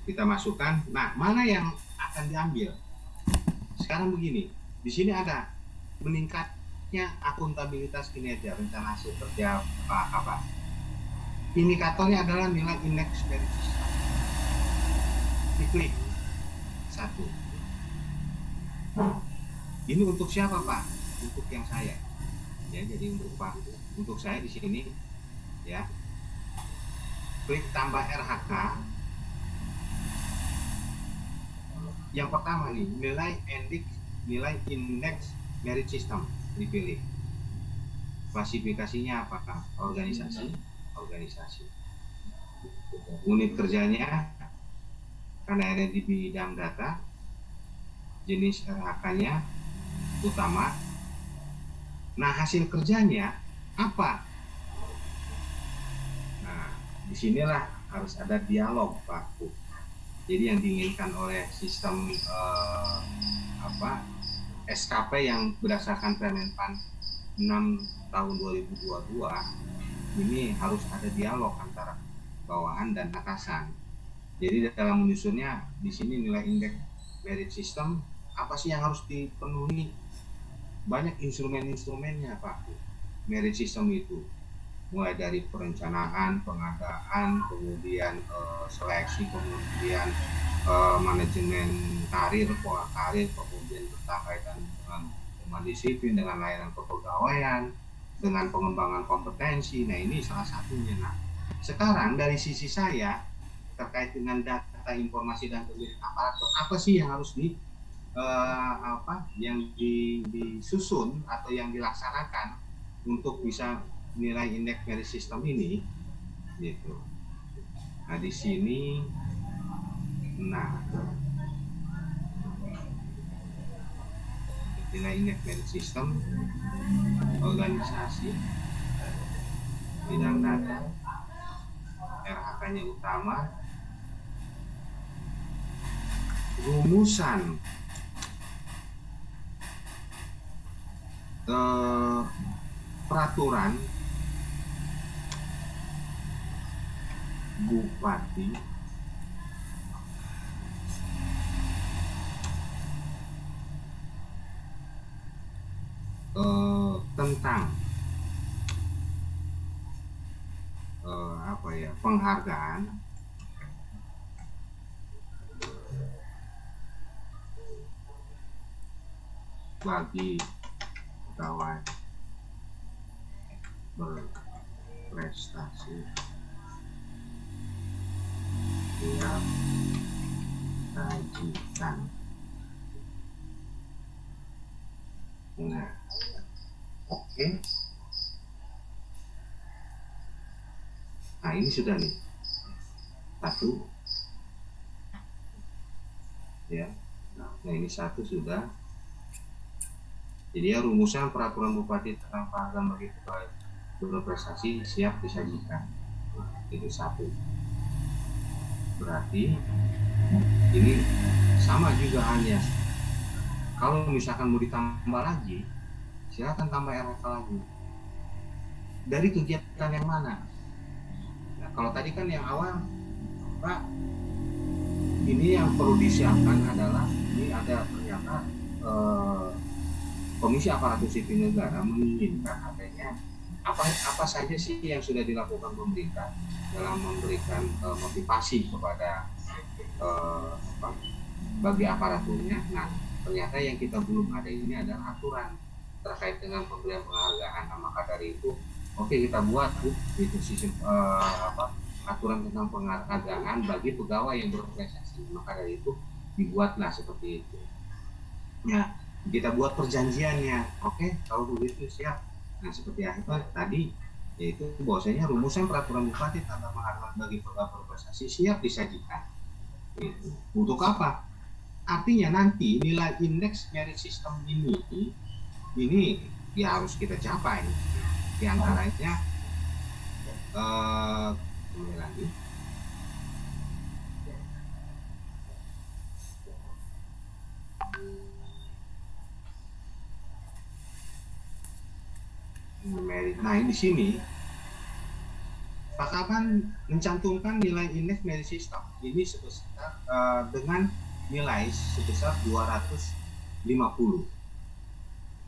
Kita masukkan. Nah, mana yang akan diambil? Sekarang begini, di sini ada meningkatnya akuntabilitas kinerja rencana hasil kerja apa. Indikatornya adalah nilai indeks dari sistem. Diklik satu. Ini untuk siapa, Pak? Untuk yang saya. Ya, jadi untuk Pak, untuk saya di sini, ya. Klik tambah RHK. Yang pertama nih, nilai indeks merit system dipilih. Klasifikasinya apakah organisasi. Unit kerjanya karena ada di bidang data. Jenis RHK-nya utama. Nah, hasil kerjanya apa? Nah, disinilah harus ada dialog, Pak. Jadi yang diinginkan oleh sistem SKP yang berdasarkan Permenpan 6 tahun 2022 ini harus ada dialog antara bawahan dan atasan. Jadi dalam menyusunnya di sini nilai indeks merit system apa sih yang harus dipenuhi? Banyak instrumen-instrumennya, Pak. Merit system itu mulai dari perencanaan, pengadaan, kemudian seleksi, kemudian manajemen karir, pola karir, kemudian berkaitan dengan disiplin, dengan layanan kepegawaian, dengan pengembangan kompetensi. Nah, ini salah satunya. Nah, sekarang dari sisi saya terkait dengan data, informasi dan kegiatan aparatur, apa sih yang harus disusun atau yang dilaksanakan untuk bisa nilai indeks merit system ini, gitu. Nah, di sini, nilai indeks merit system, organisasi, bidang data, RHK-nya utama, rumusan peraturan bupati tentang penghargaan bagi pegawai berprestasi yang sajikan. Nah, oke. Nah, ini sudah nih. Satu. Ya. Nah, ini satu sudah. Jadi ya rumusan peraturan bupati tentang penghargaan bagi pegawai berprestasi siap disajikan. Nah, itu satu. Berarti ini sama juga hanya kalau misalkan mau ditambah lagi, silakan tambah RHK lagi. Dari kegiatan yang mana? Nah, kalau tadi kan yang awal, Pak, ini yang perlu disiapkan adalah ini ada ternyata Komisi Aparatur Sipil Negara menginginkan adanya apa saja sih yang sudah dilakukan pemerintah dalam memberikan motivasi kepada bagi aparaturnya. Nah, ternyata yang kita belum ada ini adalah aturan terkait dengan pemberian penghargaan. Nah, maka dari itu, oke, kita buat itu sistem aturan tentang penghargaan bagi pegawai yang berprestasi. Maka dari itu dibuatlah seperti itu. Ya, kita buat perjanjiannya. Oke, kalau begitu siap. Nah, seperti apa tadi, yaitu bahwasanya rumusan peraturan bupati tentang penghargaan bagi pegawai berprestasi siap disajikan. Itu. Untuk apa? Artinya nanti nilai indeks merit system ini ya harus kita capai. Di antaranya kembali lagi. merit. Nah, di sini Pak Kaban mencantumkan nilai indeks merit system ini sebesar dengan nilai sebesar 250.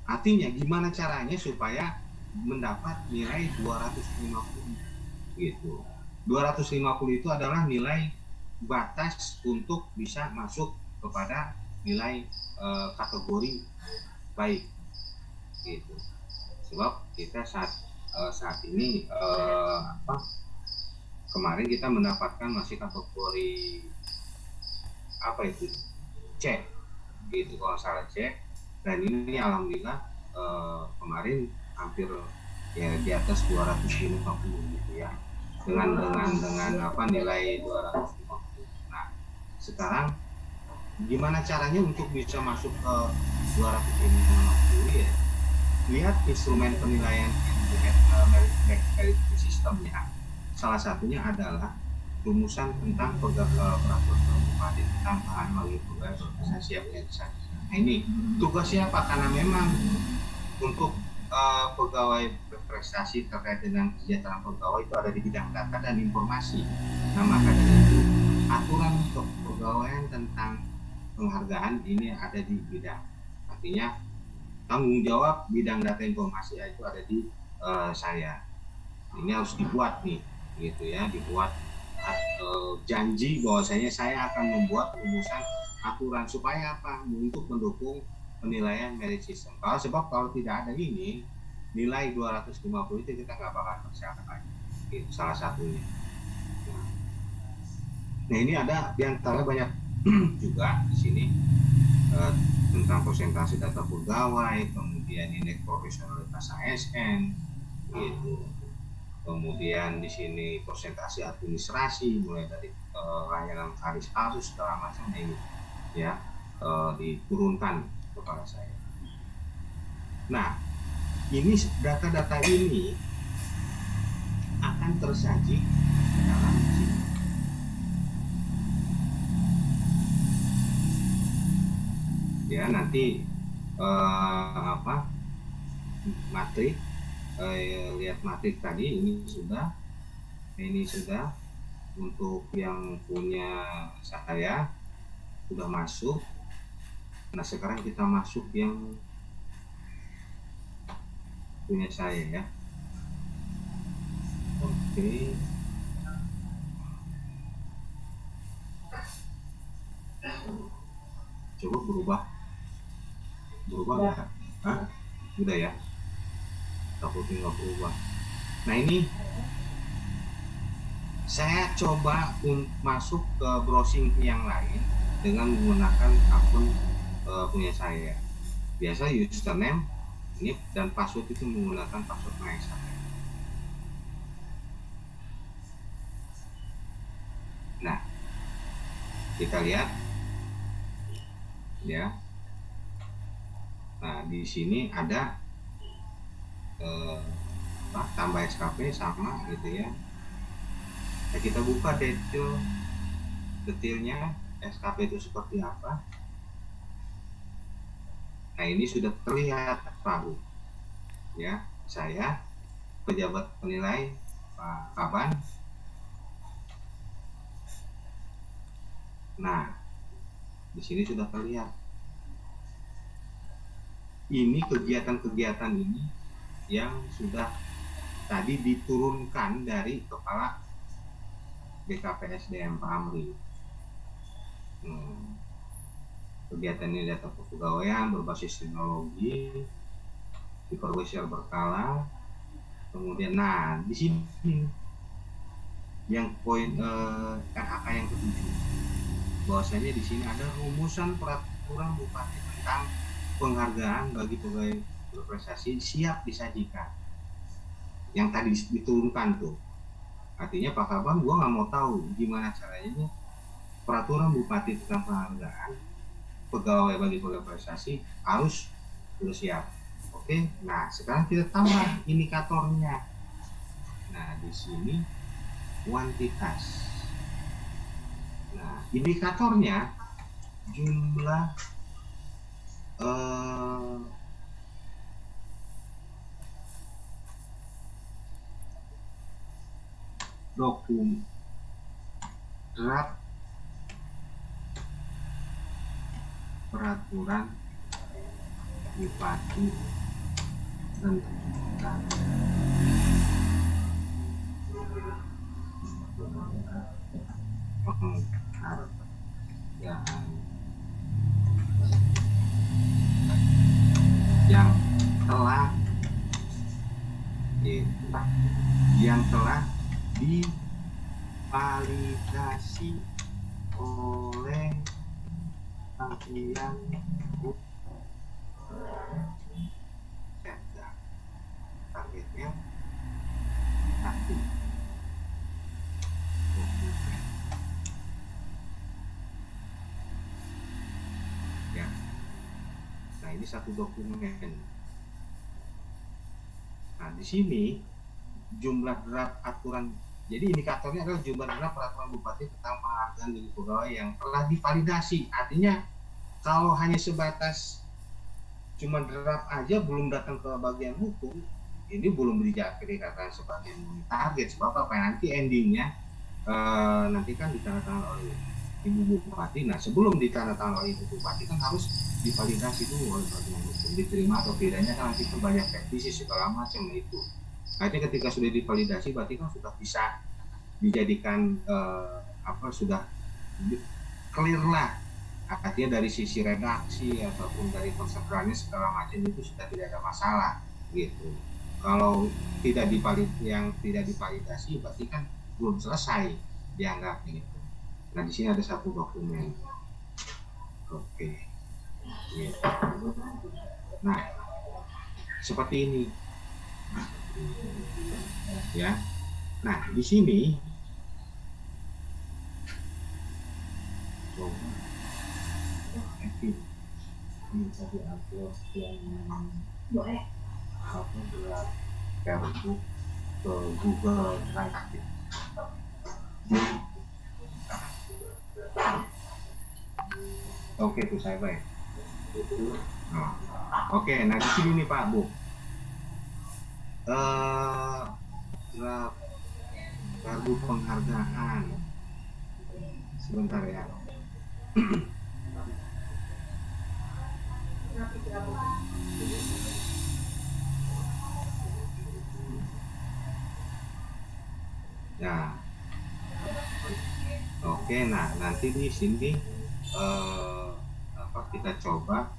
Artinya gimana caranya supaya mendapat nilai 250 gitu. 250 itu adalah nilai batas untuk bisa masuk kepada nilai kategori baik gitu. Sebab kita saat ini kemarin kita mendapatkan masih kategori apa itu C gitu kalau salah C, dan ini alhamdulillah kemarin hampir ya di atas 250 gitu ya, dengan nilai 250. Nah, sekarang gimana caranya untuk bisa masuk ke 250 ya? Lihat instrumen penilaian merit sistemnya. Salah satunya adalah rumusan tentang peraturan Kabupaten tentang bahan bagi pegawai berprestasi yang Nah, ini tugasnya apa? Karena memang untuk pegawai berprestasi terkait dengan kesejahteraan pegawai itu ada di bidang data dan informasi. Nah, makanya itu aturan kepegawaian tentang penghargaan ini ada di bidang. Artinya tanggung jawab bidang data informasi itu ada di saya. Ini harus dibuat nih, gitu ya, dibuat janji bahwasanya saya akan membuat rumusan aturan supaya apa? Untuk mendukung penilaian merit system. Kalau tidak ada ini, nilai 250 itu kita nggak bakal tercapai. Itu salah satunya. Nah, ini ada di antara banyak juga di sini tentang presentasi data pegawai, kemudian indeks profesionalitas ASN, gitu. Kemudian di sini presentasi administrasi mulai dari layanan karis kasus segala macam ini ya diturunkan kepada saya. Nah, ini data-data ini akan tersaji dalam sini. Ya, nanti matrik lihat matrik tadi ini sudah untuk yang punya saya sudah masuk. Nah, sekarang kita masuk yang punya saya ya. Oke. Coba berubah nggak? Hah? Udah ya? Takutnya nggak berubah. Nah, ini saya coba masuk ke browsing yang lain dengan menggunakan akun punya saya. Biasa username ini dan password itu menggunakan password saya. Nah, kita lihat ya. Nah, di sini ada tambah SKP sama gitu ya. Nah, kita buka detailnya SKP itu seperti apa. Nah, ini sudah terlihat Pak ya, saya pejabat penilai Pak Kaban. Nah, di sini sudah terlihat. Ini kegiatan-kegiatan ini yang sudah tadi diturunkan dari Kepala BKPSDM Pak Amri. Kegiatan ini data kepegawaian berbasis teknologi, diperluas berkala. Kemudian, nah di sini yang poin KHK yang ketujuh, bahwasanya di sini ada rumusan peraturan bupati tentang penghargaan bagi pegawai berprestasi siap disajikan. Yang tadi diturunkan tuh, artinya Pak Kaban, gua nggak mau tahu gimana caranya peraturan bupati tentang penghargaan pegawai bagi pegawai prestasi harus sudah siap. Oke, nah sekarang kita tambah indikatornya. Nah, di sini kuantitas. Nah, indikatornya jumlah dokumen draft peraturan bupati tentang penghargaan yang telah divalidasi oleh Kementerian Sekda. Targetnya satu dokumen, ya. Nah, ini satu dokumen. Nah, di sini jumlah draft aturan, jadi indikatornya adalah jumlah draft peraturan bupati tentang penghargaan diri pegawai yang telah divalidasi. Artinya kalau hanya sebatas cuma draft aja belum datang ke bagian hukum, ini belum dikatakan sebagai target. Sebab apa? Nanti endingnya nanti kan ditandatangani oleh Ibu Bupati. Nah, sebelum ditandatangani oleh Ibu Bupati kan harus divalidasi dulu oleh bagian hukum, diterima atau tidaknya kan nanti banyak revisi segala macam itu. Artinya ketika sudah divalidasi berarti kan sudah bisa dijadikan sudah clear lah. Artinya dari sisi redaksi ataupun dari konseptualnya segala macam itu sudah tidak ada masalah gitu. Kalau tidak divalidasi berarti kan belum selesai dianggap gitu. Nah, di sini ada satu dokumen. Oke. Gitu. Nah, seperti ini. Ya. Nah, di sini ini tadi upload yang boleh berat Perbu ke Google Drive. Oke, itu saya baik. Oke, nah di sini nih Pak Bu. Draft Perbu penghargaan. Sebentar ya. Ya. Oke, nah nanti di sini kita coba.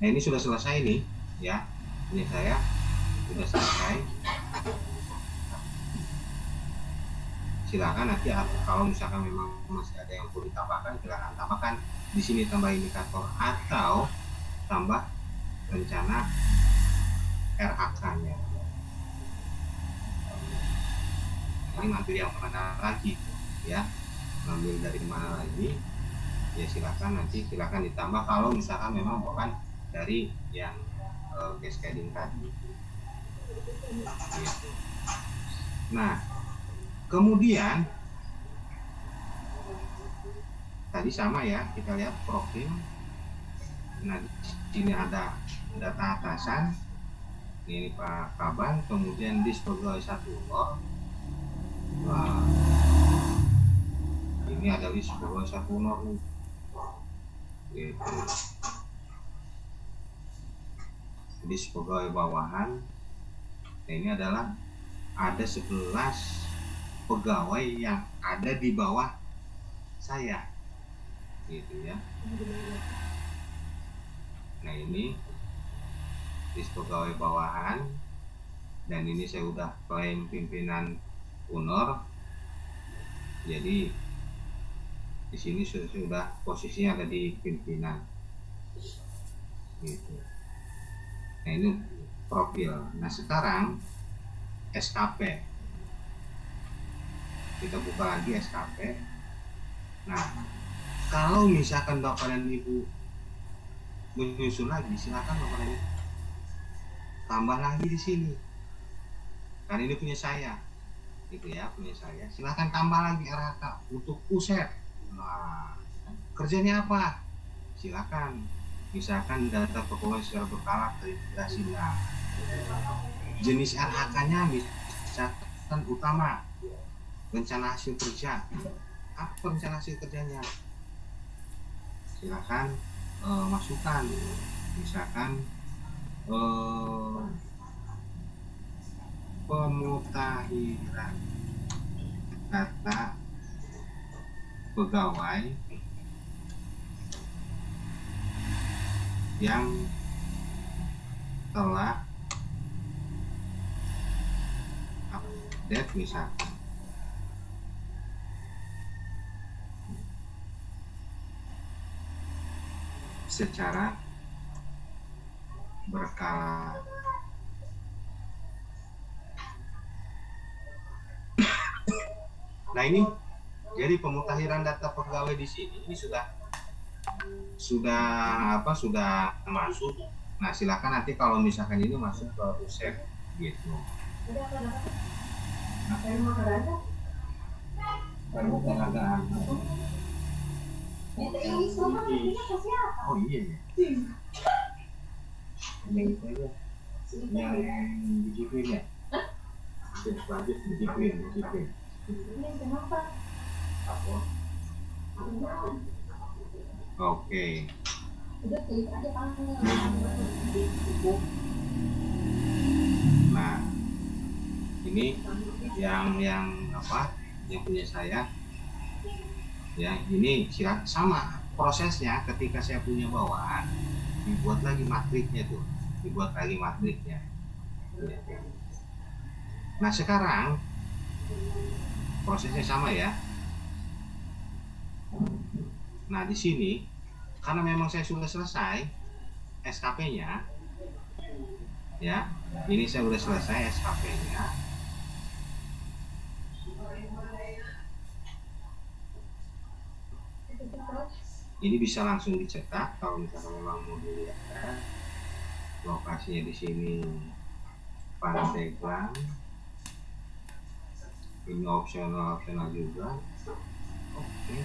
Nah, ini sudah selesai nih, ya. Ini saya sudah selesai. Silakan nanti kalau misalkan memang masih ada yang perlu ditambahkan, silakan tambahkan di sini, tambah indikator atau tambah rencana RHK-nya. Ini ngambil yang mana lagi, ya? Ngambil dari mana lagi? Ya silakan ditambah kalau misalkan memang bukan dari yang cascading tadi. Gitu. Nah, kemudian tadi sama ya, kita lihat profil. Nah, di sini ada data atasan. Ini Pak Kaban, kemudian di pegawai 1 lor. Nah, ini ada list pegawai 1 lor nih. Gitu. Di pegawai bawahan. Nah, ini adalah ada 11 pegawai yang ada di bawah saya, gitu ya. Nah, ini list pegawai bawahan, dan ini saya udah klaim pimpinan UNOR. Jadi di sini sudah posisinya ada di pimpinan, gitu. Nah, ini profil. Nah, sekarang SKP, kita buka lagi SKP. Nah, kalau misalkan Bapak dan Ibu menyusun lagi, silakan Bapak dan Ibu tambah lagi di sini. Kan ini punya saya, gitu ya, punya saya. Silakan tambah lagi RHK untuk uset. Nah, kerjanya apa? Silakan. Misalkan data pegawai secara berkala terintegrasi. Nah, jenis RHK-nya bisa utama, rencana hasil kerja. Apa rencana hasil kerjanya? Silakan masukkan, misalkan pemutahiran data pegawai yang telah update misalkan secara berkala. Nah ini jadi pemutahiran data pegawai di sini ini sudah masuk. Nah silakan nanti kalau misalkan ini masuk ke user gitu. Oh iya ya. Yang disiplin ya. Lanjut disiplin. Oke. Nah, ini yang punya saya. Ya, ini sama prosesnya ketika saya punya bawaan, dibuat lagi matriknya. Nah, sekarang prosesnya sama ya. Nah, di sini karena memang saya sudah selesai SKP-nya, ya, ini saya sudah selesai SKP-nya. Ini bisa langsung dicetak kalau misalnya memang mau dilihat. Lokasinya di sini Pandeglang. Ini opsional juga. Oke.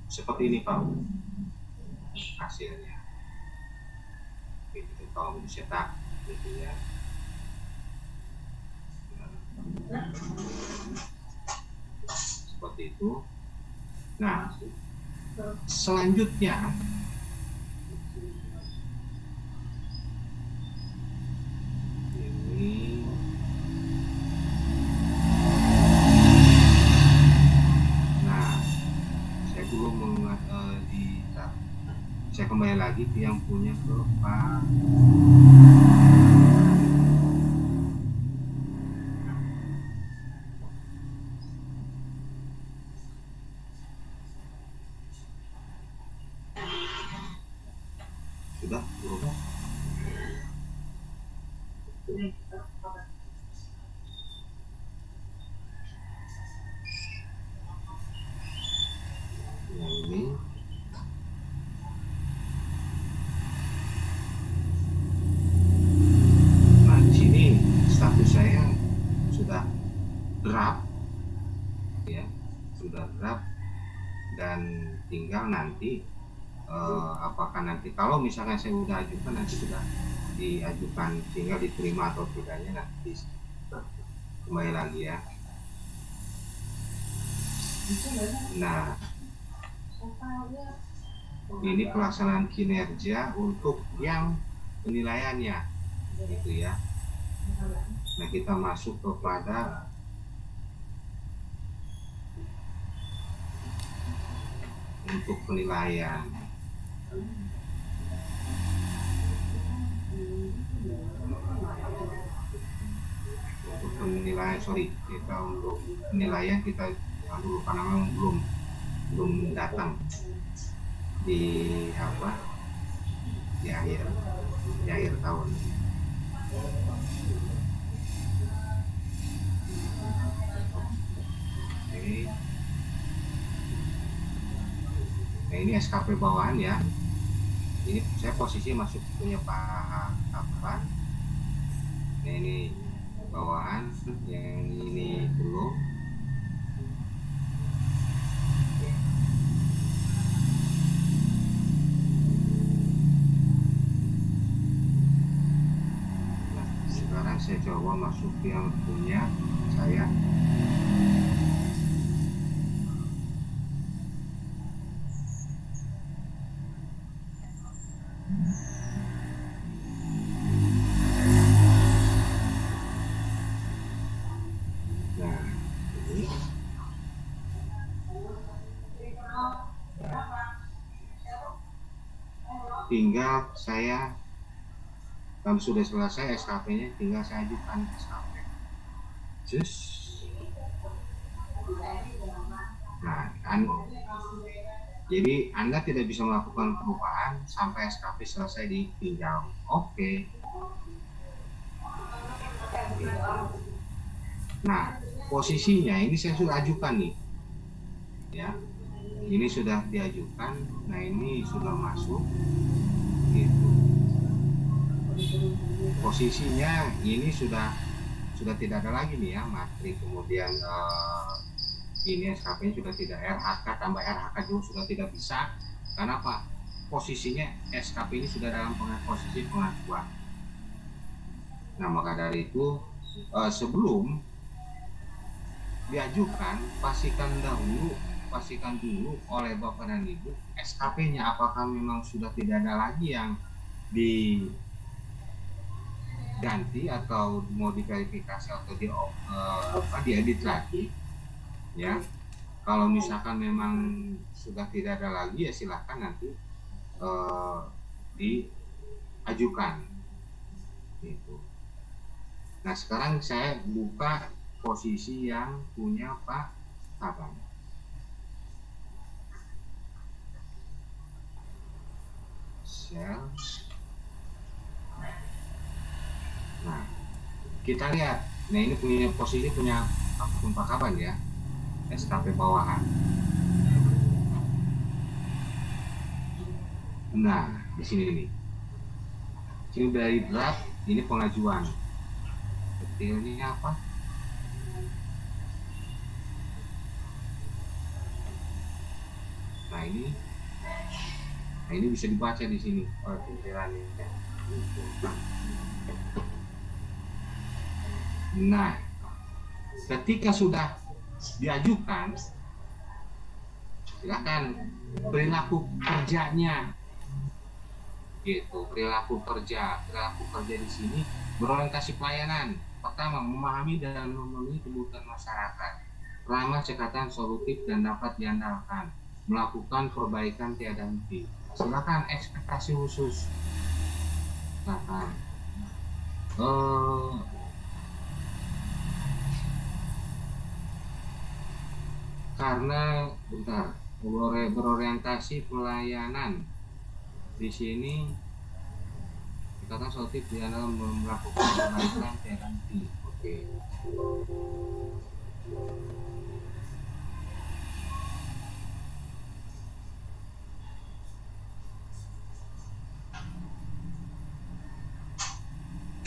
Seperti ini Pak hasilnya. Itu kalau dicetak gitu ya. Seperti itu. Nah, selanjutnya ini saya kembali lagi ke yang punya ke Pak. Sudah berubah. Yang ini status saya sudah draft ya, dan tinggal nanti apakah nanti kalau misalkan saya sudah ajukan nanti sudah diajukan, tinggal diterima atau tidaknya nanti kembali lagi ya. Nah, ini pelaksanaan kinerja untuk yang penilaiannya gitu ya. Nah, kita masuk kepada untuk penilaian. Untuk penilaian, kita untuk penilaian kita dulu karena memang belum datang di akhir tahun. Nah ini SKP bawahan ya. Ini saya posisi masuk punya Pak Afan. Nah ini bawahan, yang ini belum. coba masuk yang punya saya. Nah, ini tinggal saya, kalau sudah selesai SKP-nya, tinggal saya ajukan SKP. Just. Nah, jadi Anda tidak bisa melakukan perubahan sampai SKP selesai ditinjau. Oke. Nah, posisinya ini saya sudah ajukan nih. Ya. Ini sudah diajukan. Nah, ini sudah masuk. Gitu. Posisinya ini sudah tidak ada lagi nih ya matri, kemudian ini SKP sudah tidak, RHK tambah RHK juga sudah tidak bisa. Karena apa? Posisinya SKP ini sudah dalam posisi pengajuan. Nah, maka dari itu sebelum diajukan, pastikan dulu oleh Bapak dan Ibu SKP-nya apakah memang sudah tidak ada lagi yang diganti atau mau diverifikasi atau diedit lagi ya. Kalau misalkan memang sudah tidak ada lagi ya silahkan nanti diajukan gitu. Nah, sekarang saya buka posisi yang punya Pak Taban. Share. Nah, kita lihat. Nah, ini punya posisi punya akun Pak Kaban ya, SKP bawahan. Nah, di sini nih. Sini dari draft, ini pengajuan. Detailnya apa? Nah, ini bisa dibaca di sini oleh pimpinan ini. Nah, ketika sudah diajukan, silakan perilaku kerjanya, gitu. Perilaku kerja di sini berorientasi pelayanan. Pertama, memahami dan memenuhi kebutuhan masyarakat, ramah, cekatan, solutif dan dapat diandalkan, melakukan perbaikan tiada henti. Silakan ekspektasi khusus. Silakan. Karena berorientasi pelayanan di sini dikatakan solutif di dalam melakukan perbaikan tiada henti. Oke.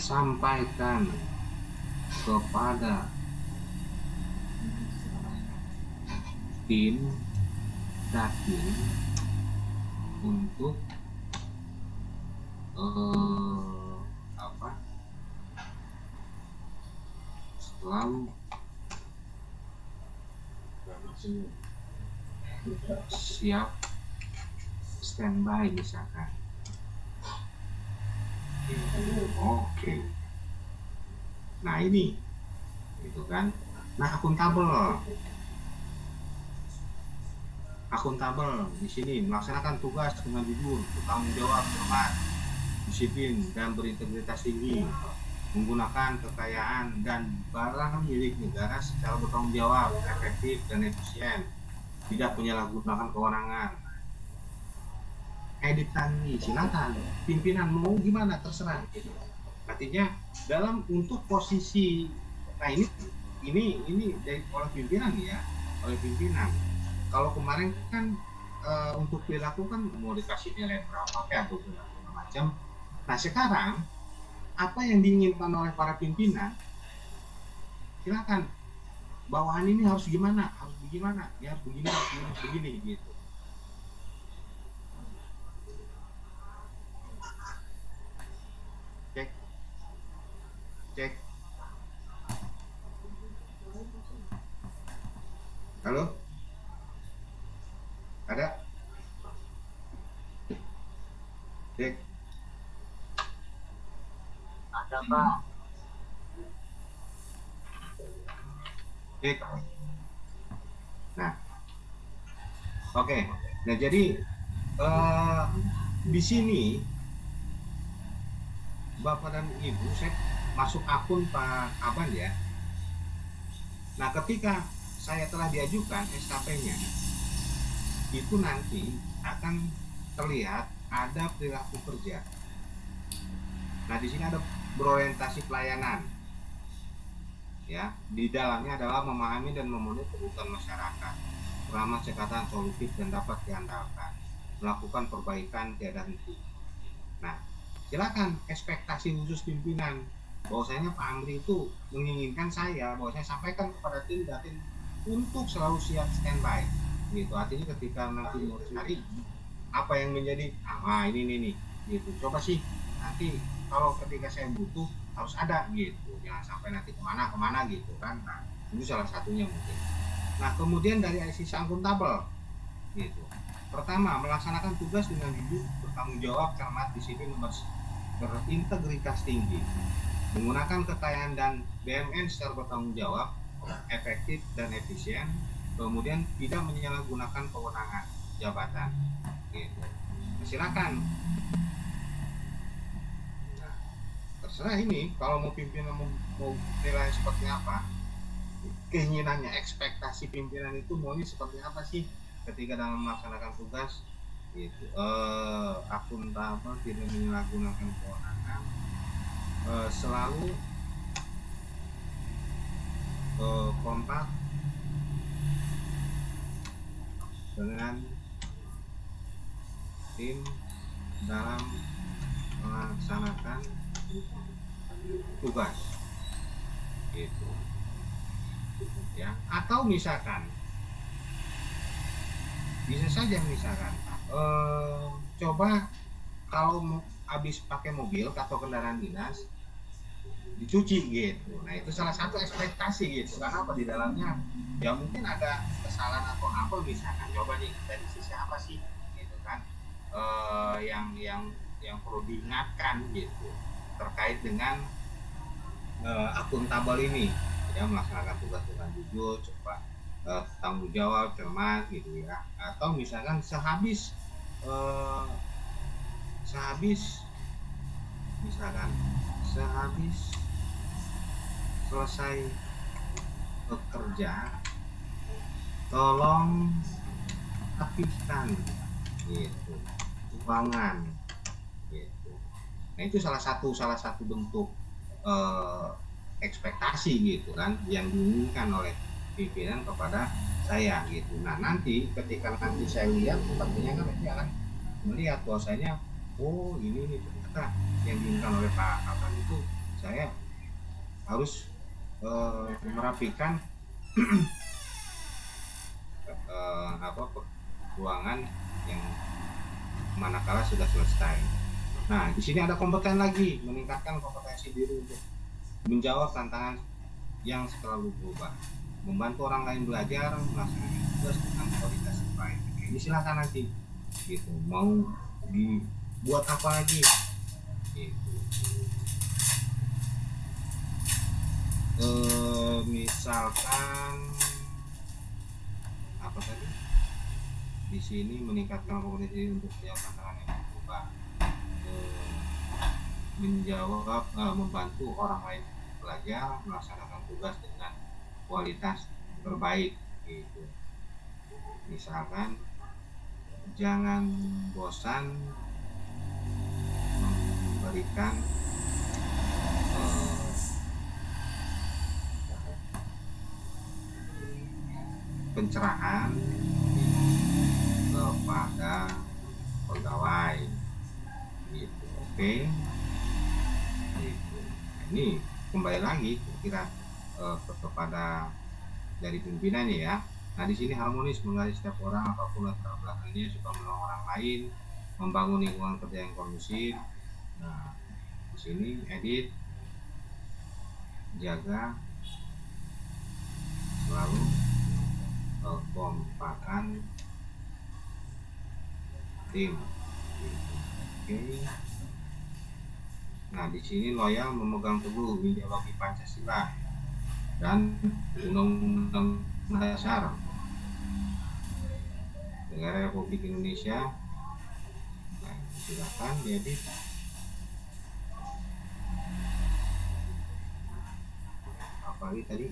Sampaikan kepada tim Dakin untuk selalu siap standby misalkan. Oke. Nah, ini gitu kan. Nah, akuntabel di sini melaksanakan tugas dengan jujur, bertanggung jawab, hormat, disiplin dan berintegritas tinggi, menggunakan kekayaan dan barang milik negara secara bertanggung jawab, efektif dan efisien, tidak penyalahgunakan kewenangan. Edit lagi, silakan. Pimpinan mau gimana terserah. Artinya dalam untuk posisi, nah ini dari oleh pimpinan ya, oleh pimpinan. Kalau kemarin kan untuk perilaku kan mau dikasih nilai berapa atau macam. Nah, sekarang apa yang diinginkan oleh para pimpinan, silakan. Bawahan ini harus gimana, harus bagaimana, ya harus begini gitu. Cek Halo, ada? Cek. Ada Pak. Cek. Nah, oke. Nah, jadi di sini Bapak dan Ibu, saya masuk akun Pak Aban ya. Nah, ketika saya telah diajukan SKP-nya, itu nanti akan terlihat ada perilaku kerja. Nah, di sini ada berorientasi pelayanan. Ya, di dalamnya adalah memahami dan memenuhi kebutuhan masyarakat, ramah cekatan solutif dan dapat diandalkan, melakukan perbaikan tiada henti. Nah, silakan ekspektasi khusus pimpinan. Bahwasanya Pak Amri itu menginginkan saya, bahwa saya sampaikan kepada tim Datin untuk selalu siap standby. Gitu. Artinya ketika nanti mau cari apa yang menjadi ini nih, gitu. Coba sih nanti kalau ketika saya butuh harus ada gitu. Jangan sampai nanti kemana gitu kan. Nah, itu salah satunya mungkin. Nah, kemudian dari sisi akuntabel, gitu. Pertama, melaksanakan tugas dengan jujur, bertanggung jawab, cermat, disiplin, berintegritas tinggi, menggunakan kekayaan dan BMN secara bertanggung jawab, efektif dan efisien, kemudian tidak menyalahgunakan kewenangan jabatan. Gitu. Silakan. Nah, terserah ini kalau mau pimpinan mau nilai seperti apa, keinginannya, ekspektasi pimpinan itu maunya seperti apa sih ketika dalam melaksanakan tugas gitu. Akuntabel, tidak menyalahgunakan kewenangan, selalu kompak dengan tim dalam melaksanakan tugas gitu ya. Atau misalkan bisa saja misalkan coba kalau habis pakai mobil atau kendaraan dinas dicuci gitu. Nah, itu salah satu ekspektasi gitu. Karena apa, di dalamnya ya mungkin ada kesalahan atau apa misalkan. Coba nih dari sisi apa sih gitu kan, yang perlu diingatkan gitu terkait dengan akuntabel ini ya, melaksanakan tugas dengan jujur, coba tanggung jawab, cermat gitu ya. Atau misalkan sehabis misalkan sehabis selesai bekerja, tolong rapihkan gitu ruangan gitu. Nah, itu salah satu bentuk ekspektasi gitu kan yang diinginkan oleh pimpinan kepada saya gitu. Nah, nanti ketika nanti saya lihat sepertinya kan nanti akan melihat bahwasanya oh ini nih ternyata yang diinginkan oleh Pak Kapan itu saya harus merapikan ruangan yang manakala sudah selesai. Nah, di sini ada kompeten lagi, meningkatkan kompetensi diri untuk menjawab tantangan yang selalu berubah, membantu orang lain belajar, melaksanakan tugas dengan kualitas terbaik. Ini silakan nanti, gitu. Mau dibuat apa lagi, gitu. Misalkan apa tadi? Di sini meningkatkan kompetensi untuk menjawab tantangan yang berubah, menjawab, membantu orang lain belajar, melaksanakan tugas dengan kualitas terbaik gitu. Misalkan jangan bosan memberikan pencerahan kepada pegawai gitu. Oke. Gitu. Ini kembali lagi kira kepada dari pimpinannya ya. Nah, di sini harmonis menggali setiap orang apapun latar belakangnya, suka menolong orang lain, membangun lingkungan kerja yang kondusif. Nah, di sini edit, jaga selalu kekompakan tim. Oke. Nah, di sini loyal memegang teguh ideologi Pancasila dan Undang-Undang Dasar Negara Republik Indonesia. Nah, silakan diedit. Apalagi tadi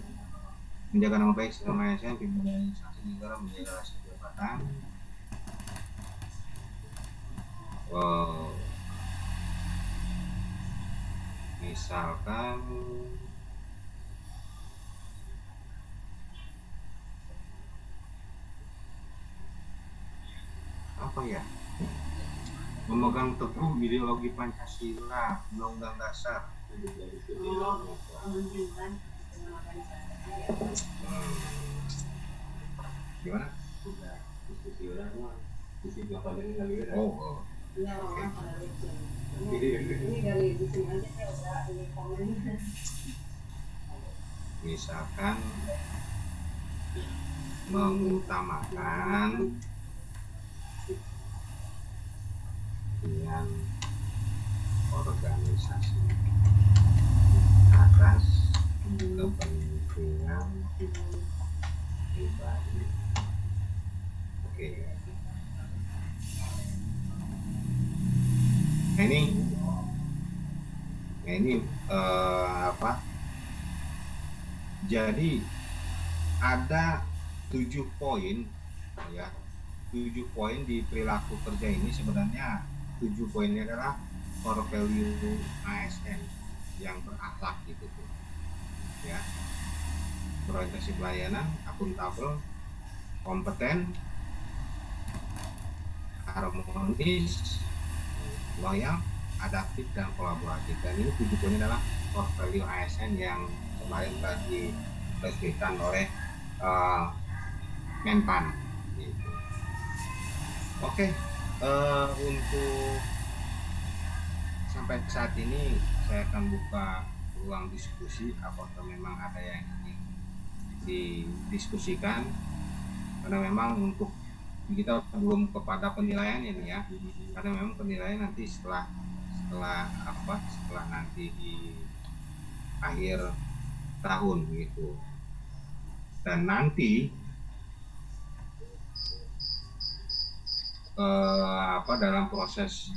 menjaga nama baik sistem ASN, pimpinan instansi negara, menjaga rahasia jabatan. Misalkan apa ya, memegang teguh ideologi Pancasila, Undang-Undang Dasar. Gimana? Oh. Misalkan mengutamakan dengan organisasi atas kepentingan pribadi. Oke. Nah ini apa? Jadi ada 7 poin ya. 7 poin di perilaku kerja ini. Sebenarnya 7 poinnya adalah core value ASN yang berakhlak gitu tuh. Ya. Berorientasi pelayanan, akuntabel, kompeten, harmonis, loyal, adaptif, dan kolaboratif. Dan ini 7 poinnya adalah core value ASN yang kemarin telah diresmikan oleh Menpan. Gitu. Oke, untuk sampai saat ini saya akan buka ruang diskusi apakah memang ada yang ingin didiskusikan, karena memang untuk kita belum kepada penilaian ini ya, karena memang penilaian nanti setelah nanti di akhir tahun gitu. Dan nanti dalam proses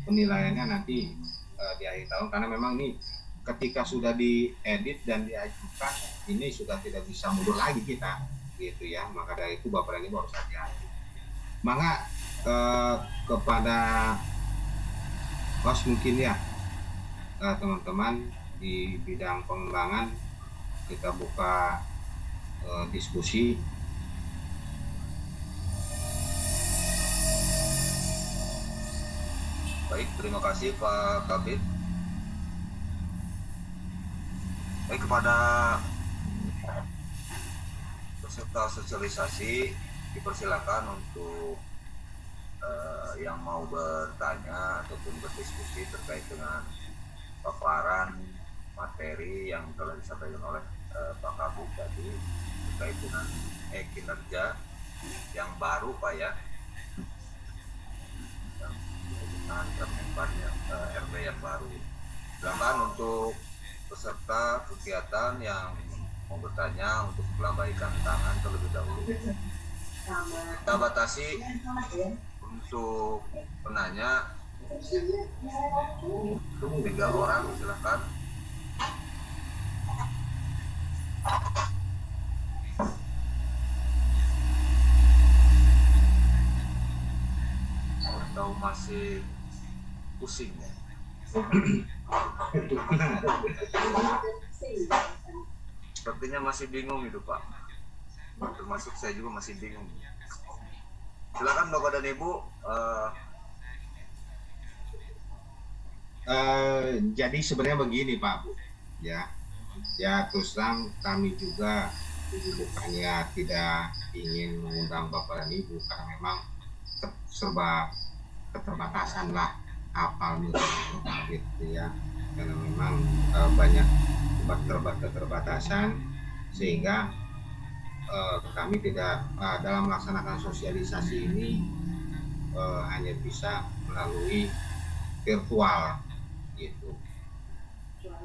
penilaiannya nanti di akhir tahun, karena memang ini ketika sudah diedit dan diajukan ini sudah tidak bisa mundur lagi kita gitu ya. Maka dari itu Bapak dan Ibu harus hati-hati. Maka kepada host mungkin ya, teman-teman di bidang pengembangan kita buka diskusi. Baik, terima kasih Pak Kabid. Baik, kepada peserta sosialisasi dipersilakan untuk yang mau bertanya ataupun berdiskusi terkait dengan paparan materi yang telah disampaikan oleh Pak Kabid tadi terkait dengan kinerja yang baru Pak ya, dengan Kemenpan RB yang baru. Silakan untuk peserta kegiatan yang mau bertanya untuk melambaikan tangan terlebih dahulu. Kita batasi untuk penanya untuk 3 orang, silakan. Atau masih pusing ya? Sepertinya masih bingung itu Pak. Termasuk saya juga masih bingung. Silakan Bapak dan Ibu. Jadi sebenarnya begini Pak Bu, ya terus terang kami juga bukannya tidak ingin mengundang Bapak dan Ibu, karena memang serba keterbatasan lah apal gitu ya, karena memang banyak keterbatasan sehingga kami tidak dalam melaksanakan sosialisasi ini hanya bisa melalui virtual gitu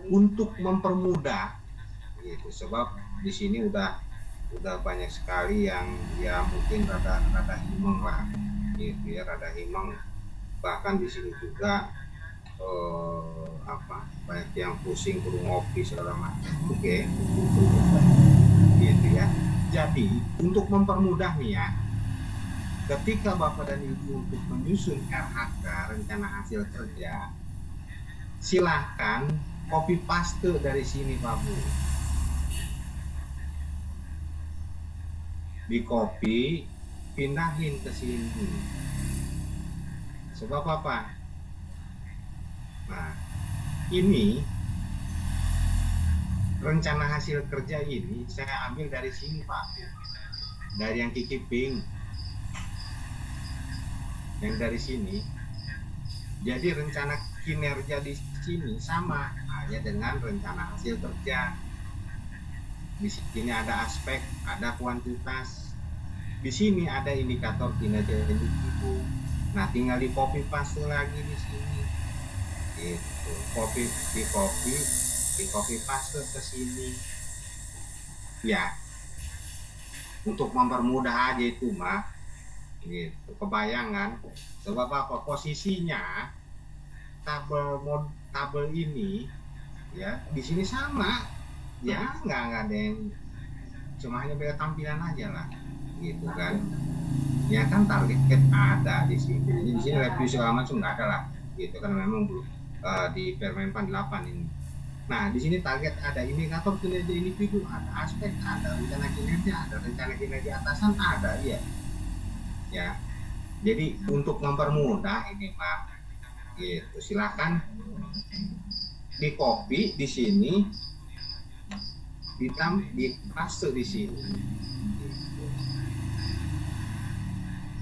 untuk mempermudah gitu, sebab di sini udah banyak sekali yang ya mungkin rada himeng lah gitu ya, rada himeng, bahkan di sini juga banyak yang pusing kudu ngopi segala macam. Oke, gitu ya. Jadi untuk mempermudah nih ya, ketika Bapak dan Ibu untuk menyusun RHK rencana hasil kerja, silahkan copy paste dari sini Pak Bu, di copy pindahin ke sini. Sebab apa? Nah, ini rencana hasil kerja ini saya ambil dari sini Pak, dari yang Kikiping, yang dari sini. Jadi rencana kinerja di sini sama hanya dengan rencana hasil kerja. Di sini ada aspek, ada kuantitas. Di sini ada indikator kinerja individu. Nah, tinggal di copy paste lagi di sini. Itu di copy paste ke sini. Ya. Untuk mempermudah aja itu, Mak. Gitu, kebayangan. Sebab apa? Posisinya tabel ini ya di sini sama. Ya, nggak ada yang, cuma hanya beda tampilan aja lah. Gitu kan. Ya kan target ada di sini. Jadi di sini review segala macam nggak ada lah. Gitu kan, memang di Permenpan 8 ini. Nah, di sini target ada, indikator kinerja individu ada, aspek ada, rencana kinerja ada, rencana kinerja atasan ada, ya. Ya. Jadi untuk mempermudah ini Pak, gitu, silakan di copy di sini, di paste di sini. Gitu.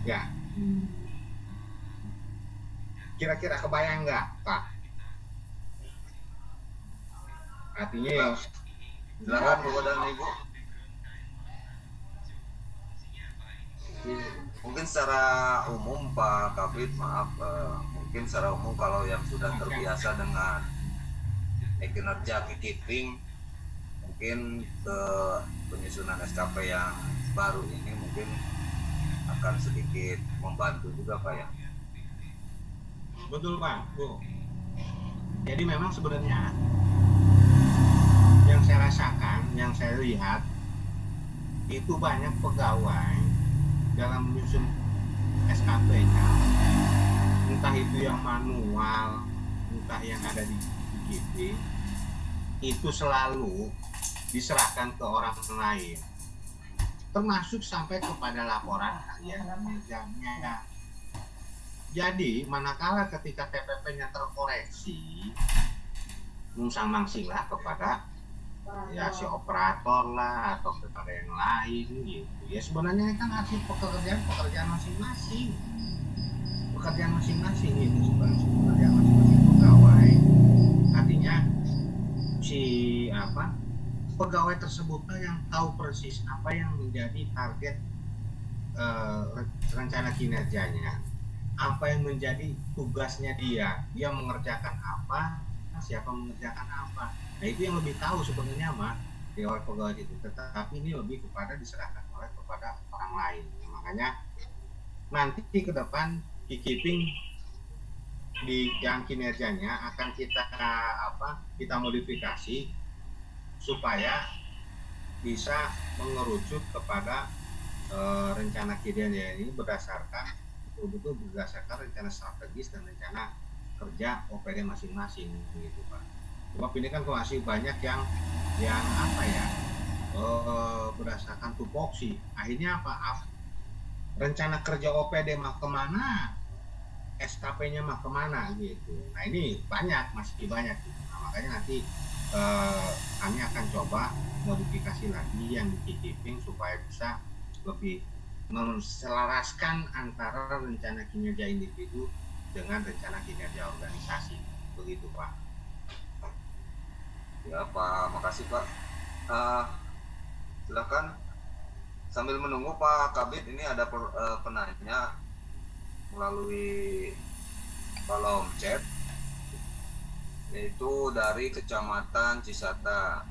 Ya. Kira-kira kebayang nggak Pak? Artinya ya, silakan Bapak dan Ibu. Mungkin secara umum Pak Kabid, maaf, mungkin secara umum kalau yang sudah terbiasa dengan kinerja keeping, mungkin ke penyusunan SKP yang baru ini mungkin akan sedikit membantu juga Pak ya. Betul Pak, Bu. Jadi memang sebenarnya yang saya rasakan, yang saya lihat itu banyak pegawai dalam menyusun SKP-nya, entah itu yang manual, entah yang ada di GP, itu selalu diserahkan ke orang lain, termasuk sampai kepada laporan harian kinerjanya. Jadi manakala ketika TPP-nya terkoreksi, nungsang mangsilah kepada ya si operator lah atau kepada yang lain gitu. Ya sebenarnya kan hasil pekerjaan masing-masing gitu, sebenarnya pekerjaan masing-masing pegawai. Artinya si pegawai tersebut yang tahu persis apa yang menjadi target rencana kinerjanya, apa yang menjadi tugasnya dia mengerjakan apa, siapa mengerjakan apa. Nah itu yang lebih tahu sebenarnya Mak, di oleh pegawai itu, tetapi ini lebih kepada diserahkan kepada orang lain. Makanya nanti ke depan Kikiping di yang kinerjanya akan kita modifikasi supaya bisa mengerucut kepada rencana kinerja ini berdasarkan betul-betul berdasarkan rencana strategis dan rencana kerja OPD masing-masing gitu Pak. Sebab ini kan masih banyak yang berdasarkan tupoksi. Akhirnya apa? Rencana kerja OPD mah kemana? SKP-nya mah kemana gitu. Nah ini masih banyak. Nah, makanya nanti kami akan coba modifikasi lagi yang di keeping supaya bisa lebih menselaraskan antara rencana kinerja individu dengan rencana kinerja organisasi. Begitu Pak. Ya Pak, makasih Pak. Silakan Sambil menunggu Pak Kabit, ini ada penanya melalui kolom chat, yaitu dari Kecamatan Cisata.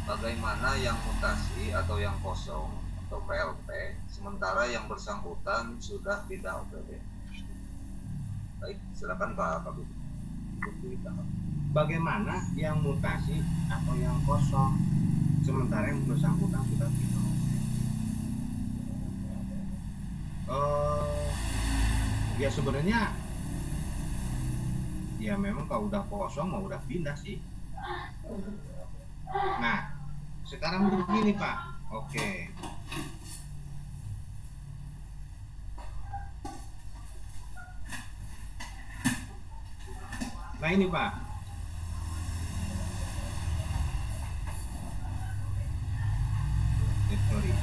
Bagaimana yang mutasi atau yang kosong atau PLT, sementara yang bersangkutan sudah pindah OPD? Baik, silakan Pak Kabit. Bagaimana yang mutasi atau yang kosong sementara yang bersangkutan sudah pindah? Ya sebenarnya ya memang kalau udah kosong mau udah pindah sih. Nah sekarang begini Pak, oke. Nah ini Pak, sorry,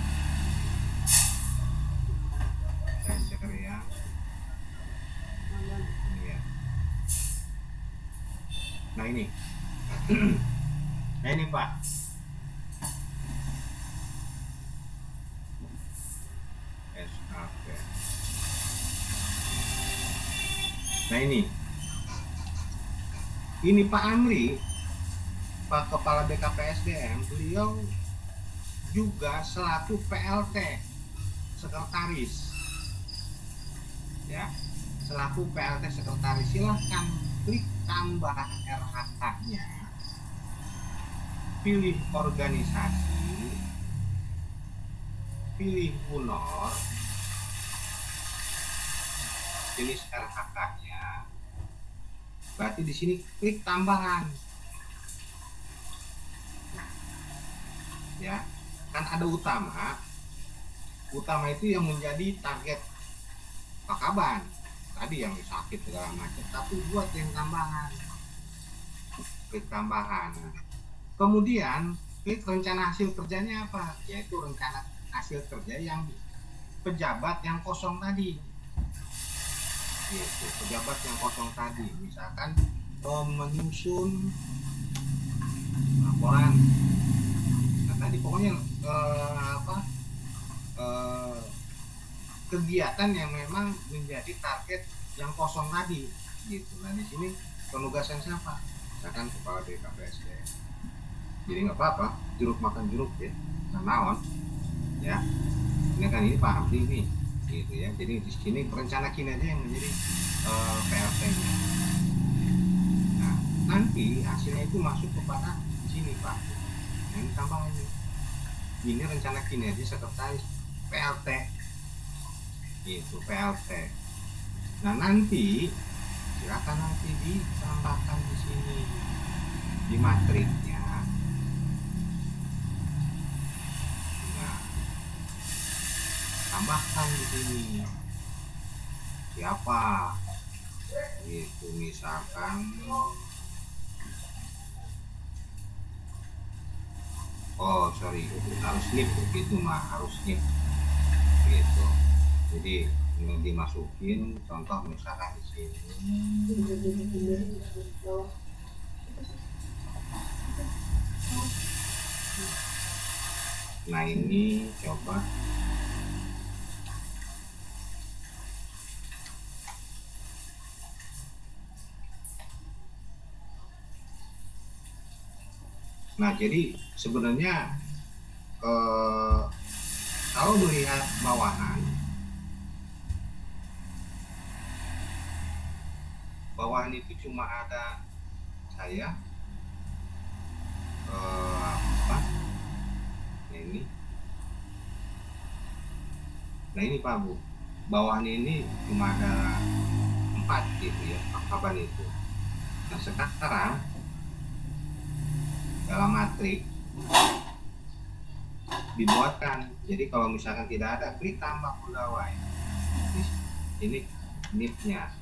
saya share ya. Nah ini, nah ini Pak, SAP. Nah ini Pak Amri, Pak Kepala BKPSDM, beliau juga selaku PLT sekretaris, ya, selaku PLT sekretaris. Silahkan klik tambah RHK-nya, pilih organisasi, pilih honor, jenis RHK-nya. Berarti di sini klik tambahan. Ya, kan ada utama. Utama itu yang menjadi target Pak Kaban. Tadi yang sakit segala macam, tapi buat yang tambahan, klik tambahan. Kemudian klik rencana hasil kerjanya apa, yaitu rencana hasil kerja yang pejabat yang kosong tadi, yaitu pejabat yang kosong tadi, misalkan menyusun laporan. Nah tadi pokoknya kegiatan yang memang menjadi target yang kosong tadi gitu. Nah di sini penugasan siapa? Misalkan kepala BKPSD. Jadi nggak apa-apa, jeruk makan jeruk ya, naon ya. Ini kan ini Pak Abdi nih, gitu ya. Jadi di sini perencana kinerja yang menjadi PLT-nya. Nah nanti hasilnya itu masuk kepada sini Pak. Ini tambahan ini rencana kinerja sekretaris PLT. Itu PLT. Nah nanti silakan nanti ditambahkan di sini di matriknya. Nah, tambahkan di sini siapa? Itu misalkan harus NIP gitu mah, harus NIP gitu. Jadi ini dimasukin contoh misalkan di sini. Nah ini coba. Nah jadi sebenarnya kalau melihat bawahan itu cuma ada saya nah ini Pak Bu, bawahan ini cuma ada 4 gitu ya Pak Kaban itu. Nah sekarang dalam matrik dibuatkan, jadi kalau misalkan tidak ada klik tambah pegawai. Ini NIP-nya.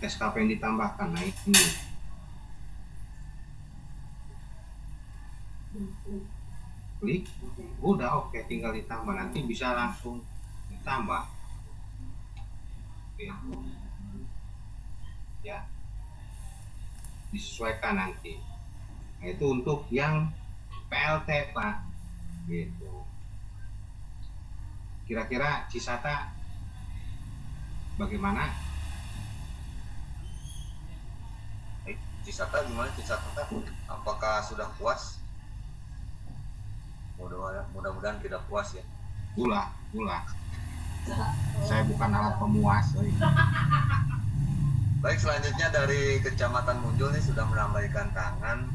SKP yang ditambahkan, nah ini klik, udah oke, tinggal ditambah, nanti bisa langsung ditambah gitu. Ya disesuaikan nanti. Nah, itu untuk yang PLT Pak, gitu. Kira-kira Cisata bagaimana? Cisata gimana Cisata? Apakah sudah puas? Mudah-mudahan tidak puas ya. Ulah. Saya bukan alat pemuas. Baik, selanjutnya dari Kecamatan Munjul nih sudah melambaikan tangan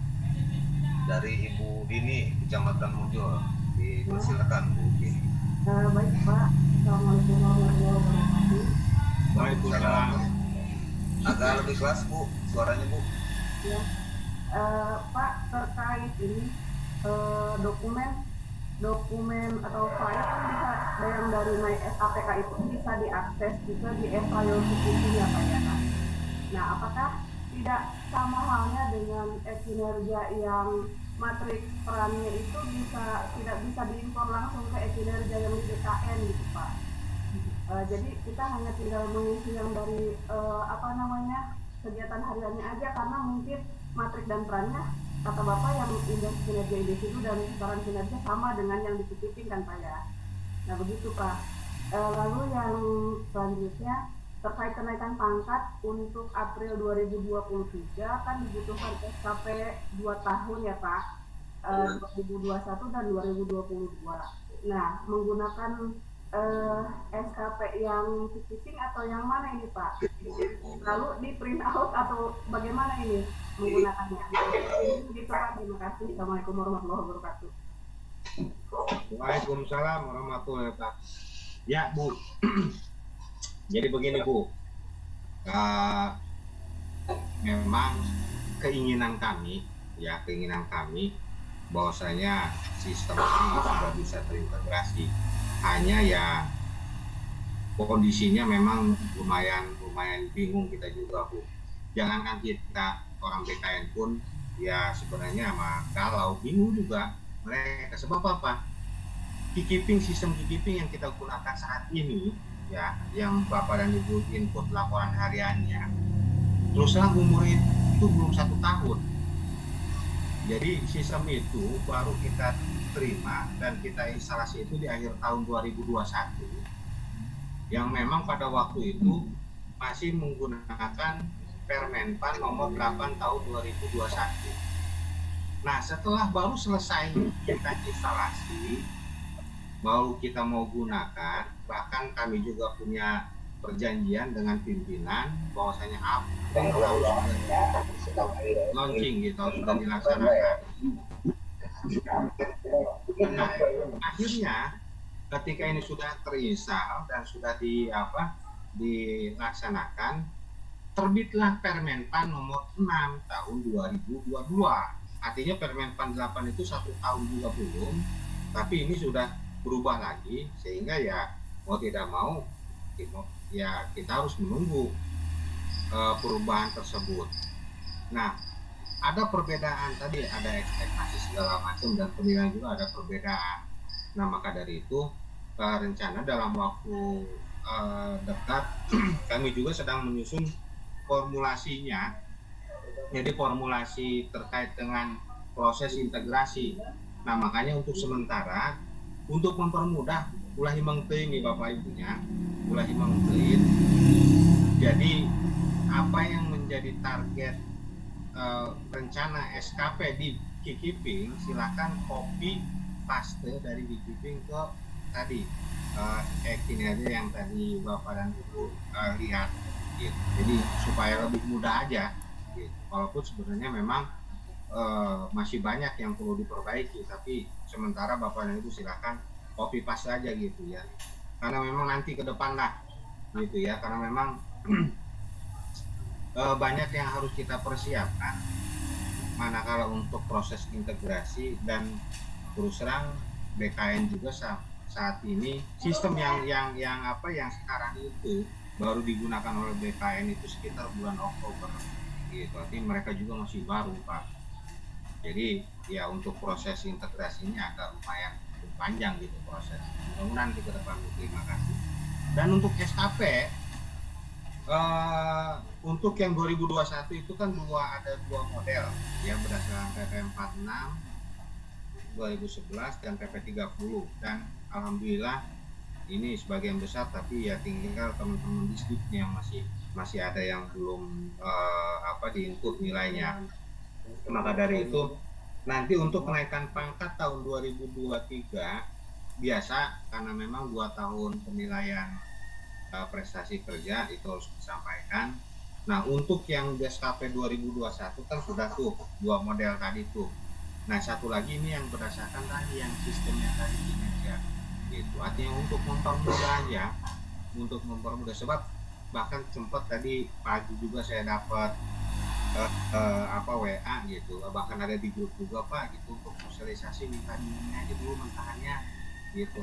dari Ibu Dini, Kecamatan Munjul. Dipersilakan Bu Dini. Baik Pak, Assalamualaikum warahmatullahi wabarakatuh. Waalaikumsalam. Agak lebih keras Bu, suaranya Bu. Ya, Pak, terkait ini dokumen atau file kan bisa yang dari SKPK itu bisa diakses juga di e-file security ya Pak ya. Nah, apakah tidak sama halnya dengan kinerja yang matriks perannya itu tidak bisa diimpor langsung ke kinerja yang di BKN gitu Pak? Jadi kita hanya tinggal mengisi yang dari kegiatan hariannya aja, karena mungkin matrik dan perannya kata Bapak yang indeks kinerja individu dan sekarang kinerja sama dengan yang dititipin kan Pak ya. Nah begitu Pak. Lalu yang selanjutnya terkait kenaikan pangkat untuk April 2023 kan dibutuhkan SKP 2 tahun ya Pak, 2021 dan 2022. Nah menggunakan SKP yang titiping atau yang mana ini Pak? Lalu di print out atau bagaimana ini menggunakannya? Gitu Pak, terima kasih. Assalamualaikum warahmatullahi wabarakatuh. Waalaikumsalam warahmatullahi wabarakatuh. Ya Bu, jadi begini Bu, memang keinginan kami bahwasanya sistem ini sudah bisa terintegrasi, hanya ya kondisinya memang lumayan bingung kita juga Bu. Jangankan kita orang BKN pun ya sebenarnya kalau bingung juga mereka. Sebab apa? Sistem keeping yang kita gunakan saat ini ya, yang Bapak dan Ibu input laporan hariannya, terus terang umur itu belum 1 tahun. Jadi sistem itu baru kita terima dan kita instalasi itu di akhir tahun 2021, yang memang pada waktu itu masih menggunakan Permenpan nomor 8 tahun 2021. Nah setelah baru selesai kita instalasi, baru kita mau gunakan, bahkan kami juga punya perjanjian dengan pimpinan bahwasanya launching gitu sudah dilaksanakan. Nah, akhirnya ketika ini sudah terinstall dan sudah dilaksanakan, terbitlah Permenpan nomor 6 tahun 2022. Artinya Permenpan 8 itu 1 tahun juga belum, tapi ini sudah berubah lagi, sehingga ya mau tidak mau ya kita harus menunggu perubahan tersebut. Nah ada perbedaan tadi, ada ekspektasi segala macam dan penilaian juga ada perbedaan. Nah maka dari itu rencana dalam waktu dekat kami juga sedang menyusun formulasinya, jadi formulasi terkait dengan proses integrasi. Nah makanya untuk sementara, untuk mempermudah ulah himang teuing nih Bapak Ibunya, ulah himang teuing. Jadi apa yang menjadi target rencana SKP di Kikiping, silakan copy paste dari Kikiping ke tadi kinerja yang tadi Bapak dan Ibu lihat gitu. Jadi supaya lebih mudah aja gitu. Walaupun sebenarnya memang masih banyak yang perlu diperbaiki, tapi sementara Bapak dan Ibu silakan copy paste aja gitu ya, karena memang nanti ke depan lah gitu ya, karena memang banyak yang harus kita persiapkan manakala untuk proses integrasi. Dan terus terang BKN juga saat ini sistem yang sekarang itu baru digunakan oleh BKN itu sekitar bulan Oktober gitu, artinya mereka juga masih baru Pak. Jadi ya untuk proses integrasinya agak lumayan panjang gitu proses. Mudah-mudahan nanti ke depan. Terima kasih. Dan untuk SKP Eh, untuk yang 2021 itu kan ada dua model yang berdasarkan PP 46 2011 dan PP 30, dan alhamdulillah ini sebagian besar, tapi ya tinggal teman-teman disdiknya yang masih ada yang belum di-input nilainya. Maka dari itu nanti untuk kenaikan pangkat tahun 2023 biasa, karena memang 2 tahun penilaian prestasi kerja itu harus disampaikan. Nah, untuk yang DSKP 2021 kan sudah tuh 2 model tadi tuh. Nah, satu lagi ini yang berdasarkan tadi yang sistemnya tadi kinerja gitu. Artinya untuk mempermudah sebab bahkan sempat tadi pagi juga saya dapat WA gitu, bahkan ada di grup juga Pak gitu, untuk sosialisasi minta ini aja dulu mentahannya gitu,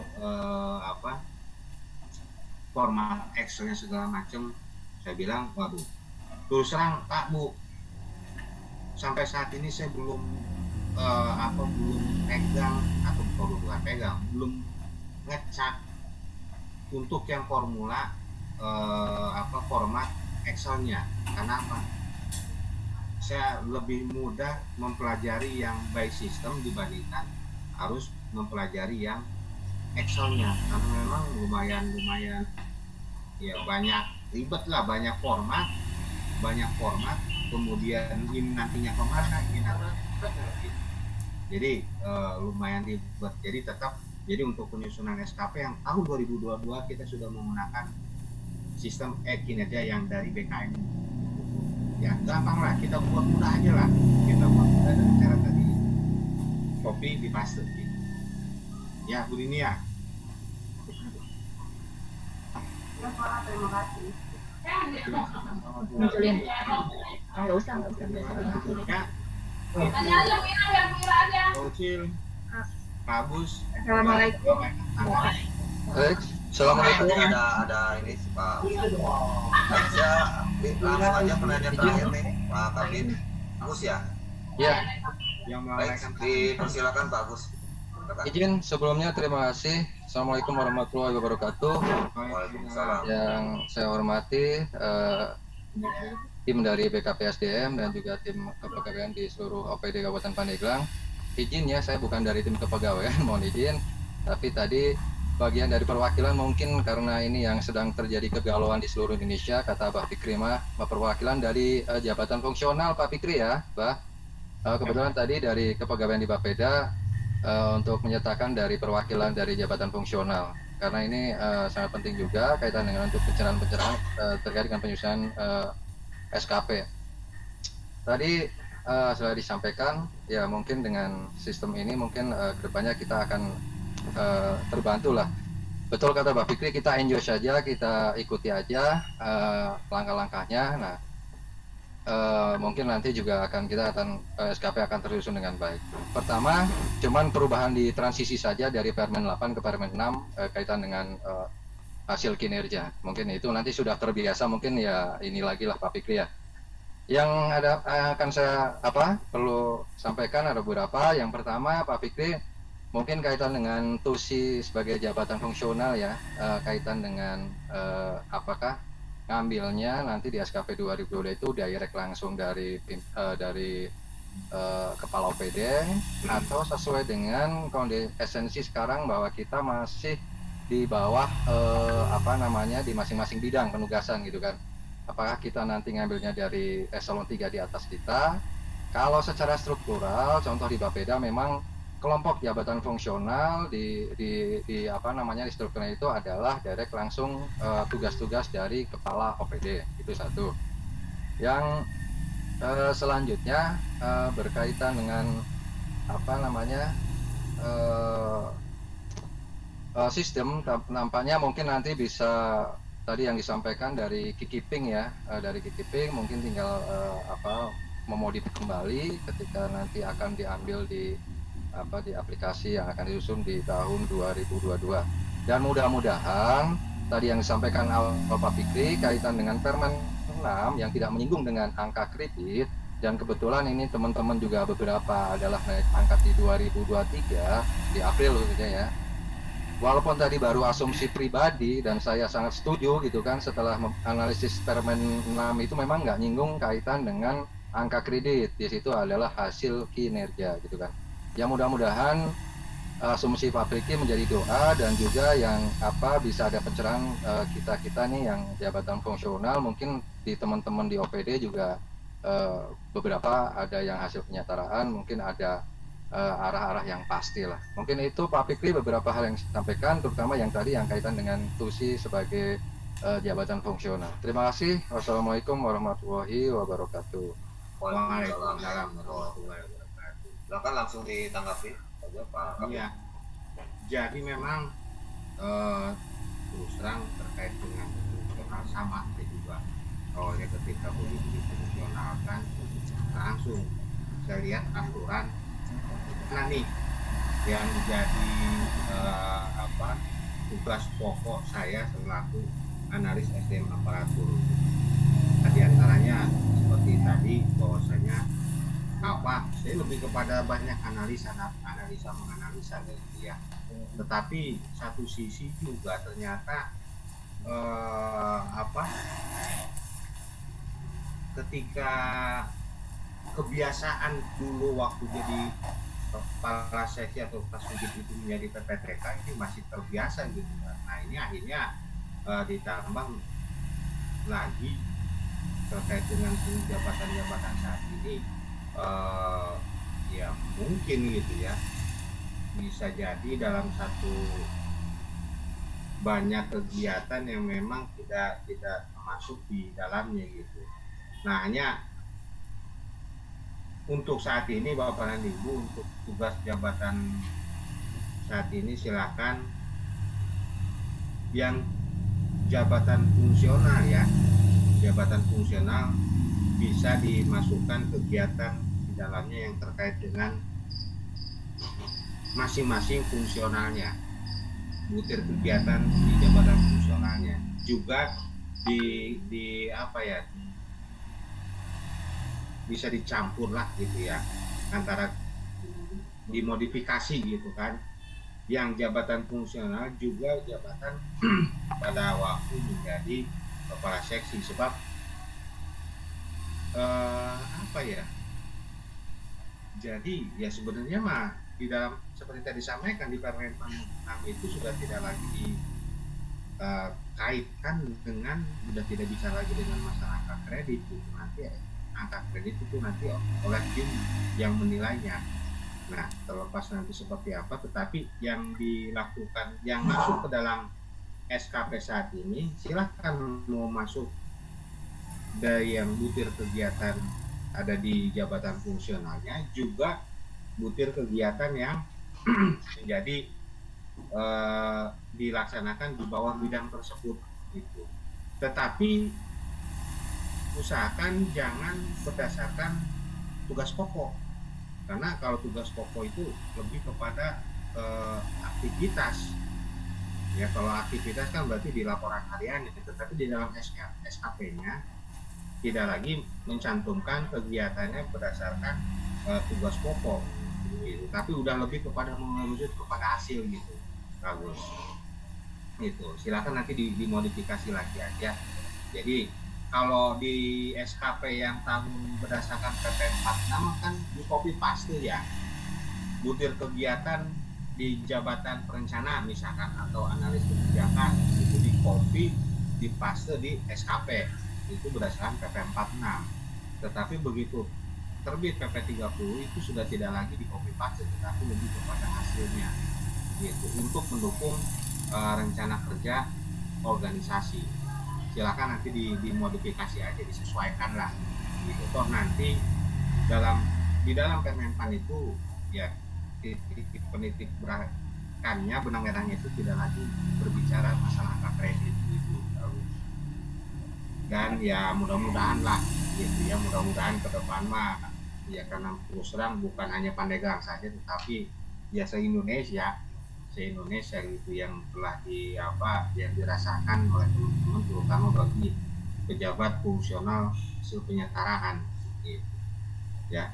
format Excelnya segala macam. Saya bilang waduh, terus terang Pak Bu, sampai saat ini saya belum pegang atau bukan pegang, belum ngecek untuk yang formula format Excelnya. Karena apa? Saya lebih mudah mempelajari yang by system dibandingkan harus mempelajari yang Excelnya, karena memang lumayan ya banyak ribet lah, banyak format, kemudian ini nantinya kemana, ini gitu. Jadi lumayan ribet. Jadi untuk penyusunan SKP yang tahun 2022 kita sudah menggunakan sistem kinerja yang dari BKM. Ya gampang lah, kita buat mudah aja lah, dengan cara tadi copy di paste gitu. Ya Bu Dini ya. Ya Pak, terima kasih. Munculin. Nggak usah. Ya. Kocil, Pak Agus. Assalamualaikum. Baik, assalamualaikum. Ada ini Pak. Langsung aja penanya terakhir nih Pak Kabin. Agus ya. Ya, Yang Baik, dipersilakan Pak Agus. izin sebelumnya terima kasih. Assalamualaikum warahmatullahi wabarakatuh. Waalaikumsalam. Yang saya hormati tim dari BKPSDM dan juga tim kepegawaian di seluruh OPD Kabupaten Pandeglang. Izin ya, saya bukan dari tim kepegawaian, mohon izin. Tapi tadi bagian dari perwakilan, mungkin karena ini yang sedang terjadi kegalauan di seluruh Indonesia, kata Pak Fikri mah perwakilan dari jabatan fungsional Pak Fikri ya, Pak. Kebetulan tadi dari kepegawaian di Bapeda untuk menyertakan dari perwakilan dari jabatan fungsional, karena ini sangat penting juga kaitan dengan untuk pencerahan terkait dengan penyusunan SKP. Tadi sudah disampaikan ya, mungkin dengan sistem ini mungkin kedepannya kita akan terbantu lah. Betul kata Pak Fikri, kita enjoy saja, kita ikuti aja langkah-langkahnya. Nah, mungkin nanti juga kita akan SKP akan tersusun dengan baik. Pertama, cuman perubahan di transisi saja dari Permen 8 ke Permen 6 kaitan dengan hasil kinerja. Mungkin itu nanti sudah terbiasa, mungkin ya ini lagi lah Pak Fikri ya. Yang akan saya perlu sampaikan ada beberapa. Yang pertama Pak Fikri, mungkin kaitan dengan TUSI sebagai jabatan fungsional ya, kaitan dengan apakah ngambilnya nanti di SKP 2022 itu direct langsung dari kepala OPD, atau sesuai dengan esensi sekarang bahwa kita masih di bawah di masing-masing bidang penugasan gitu kan. Apakah kita nanti ngambilnya dari eselon 3 di atas kita? Kalau secara struktural, contoh di Bapeda memang kelompok jabatan fungsional di strukturnya itu adalah direct langsung tugas-tugas dari kepala OPD, itu satu. Yang selanjutnya berkaitan dengan sistem, nampaknya mungkin nanti bisa tadi yang disampaikan dari Kikiping ya, dari Kikiping mungkin tinggal memodif kembali ketika nanti akan diambil di aplikasi yang akan disusun di tahun 2022. Dan mudah-mudahan tadi yang disampaikan Pak Fikri kaitan dengan Permen 6 yang tidak menyinggung dengan angka kredit, dan kebetulan ini teman-teman juga beberapa adalah naik pangkat di 2023 di April khususnya ya. walaupun tadi baru asumsi pribadi dan saya sangat setuju gitu kan, setelah analisis Permen 6 itu memang nggak nyinggung kaitan dengan angka kredit, di situ adalah hasil kinerja gitu kan. Ya mudah-mudahan asumsi Pak Priki menjadi doa, dan juga yang bisa ada pencerahan kita nih yang jabatan fungsional, mungkin di teman-teman di OPD juga beberapa ada yang hasil penyetaraan, mungkin ada arah-arah yang pasti lah. Mungkin itu Pak Fikri beberapa hal yang disampaikan, terutama yang tadi yang kaitan dengan tusi sebagai jabatan fungsional. Terima kasih. Wassalamualaikum warahmatullahi wabarakatuh. Waalaikumsalam warahmatullahi wabarakatuh. Silakan langsung ditanggapi saja Pak. Iya. Jadi memang terus terang terkait dengan fungsional sama saya juga awalnya ketika begitu difungsionalkan langsung saya lihat aturan nah nih yang menjadi tugas pokok saya selaku analis SDM aparatur. Di antaranya seperti tadi bahwasanya saya lebih kepada banyak analisa gitu ya. Tetapi satu sisi juga ternyata ketika kebiasaan dulu waktu jadi kepala seksi atau pas itu menjadi PPTK ini masih terbiasa gitu. Nah ini akhirnya ditambah lagi terkait dengan jabatan-jabatan saat ini ya mungkin gitu ya, bisa jadi dalam satu banyak kegiatan yang memang tidak masuk di dalamnya gitu. Nah hanya untuk saat ini Bapak dan Ibu, untuk tugas jabatan saat ini silakan yang jabatan fungsional ya, jabatan fungsional bisa dimasukkan kegiatan di dalamnya yang terkait dengan masing-masing fungsionalnya, butir kegiatan di jabatan fungsionalnya juga bisa dicampur lah gitu ya, antara dimodifikasi gitu kan, yang jabatan fungsional juga jabatan pada waktu menjadi kepala seksi. Sebab jadi ya sebenarnya mah di dalam seperti tadi disampaikan di Permen 6 itu sudah tidak lagi kaitkan dengan, sudah tidak bisa lagi dengan masalah angka kredit gitu. Nanti angka kredit itu nanti oleh tim yang menilainya. Nah terlepas nanti seperti apa, tetapi yang dilakukan, yang masuk ke dalam SKP saat ini silahkan mau masuk dari yang butir kegiatan ada di jabatan fungsionalnya, juga butir kegiatan yang menjadi dilaksanakan di bawah bidang tersebut gitu. Tetapi usahakan jangan berdasarkan tugas pokok, karena kalau tugas pokok itu lebih kepada aktivitas ya. Kalau aktivitas kan berarti di laporan harian, tetapi di dalam SKP-nya tidak lagi mencantumkan kegiatannya berdasarkan tugas pokok gitu, tapi udah lebih kepada merujuk kepada hasil gitu. Bagus itu, silakan nanti dimodifikasi lagi aja. Jadi kalau di SKP yang tahun berdasarkan PP 46 kan di copy paste ya, butir kegiatan di jabatan perencana misalkan atau analis kebijakan itu di copy di paste di SKP itu berdasarkan PP 46. Tetapi begitu terbit PP 30 itu sudah tidak lagi di copy paste, tetapi lebih kepada hasilnya gitu, untuk mendukung rencana kerja organisasi. Silakan nanti dimodifikasi aja, disesuaikan lah gitu. Toh nanti di dalam Permenpan itu ya penitik beratkannya, benang merahnya itu tidak lagi berbicara masalah angka kredit gitu. Dan ya mudah-mudahan lah gitu ya, mudah-mudahan ke depan mah ya, karena terus terang bukan hanya Pandeglang saja, tetapi ya se-Indonesia gitu yang telah yang dirasakan oleh teman-teman, terutama bagi pejabat fungsional hasil penyetaraan gitu ya.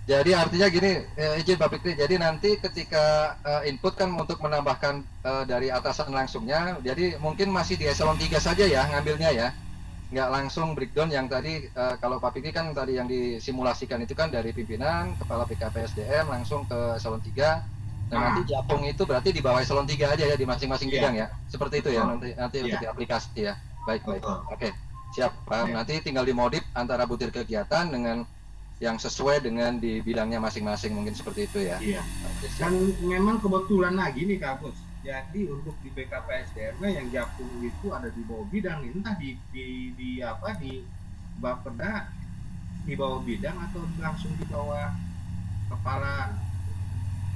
Jadi artinya gini, izin Pak Fikri. Jadi nanti ketika input kan untuk menambahkan dari atasan langsungnya, jadi mungkin masih di eselon 3 saja ya ngambilnya ya, nggak langsung breakdown yang tadi kalau Pak Fikri kan tadi yang disimulasikan itu kan dari pimpinan, kepala BKPSDM langsung ke eselon 3. Nah nanti Japung itu berarti di bawah eselon 3 aja ya di masing-masing bidang ya, seperti itu ya nanti untuk diaplikasi ya. Baik. Oke, siap Pak. Nanti tinggal dimodif antara butir kegiatan dengan yang sesuai dengan di bidangnya masing-masing, mungkin seperti itu ya. Iya. Oke, siap. Dan memang kebetulan lagi nih Kak Agus. Jadi untuk di BKPSDM yang Japung itu ada di bawah bidang, entah di Bapeda di bawah bidang atau langsung di bawah kepala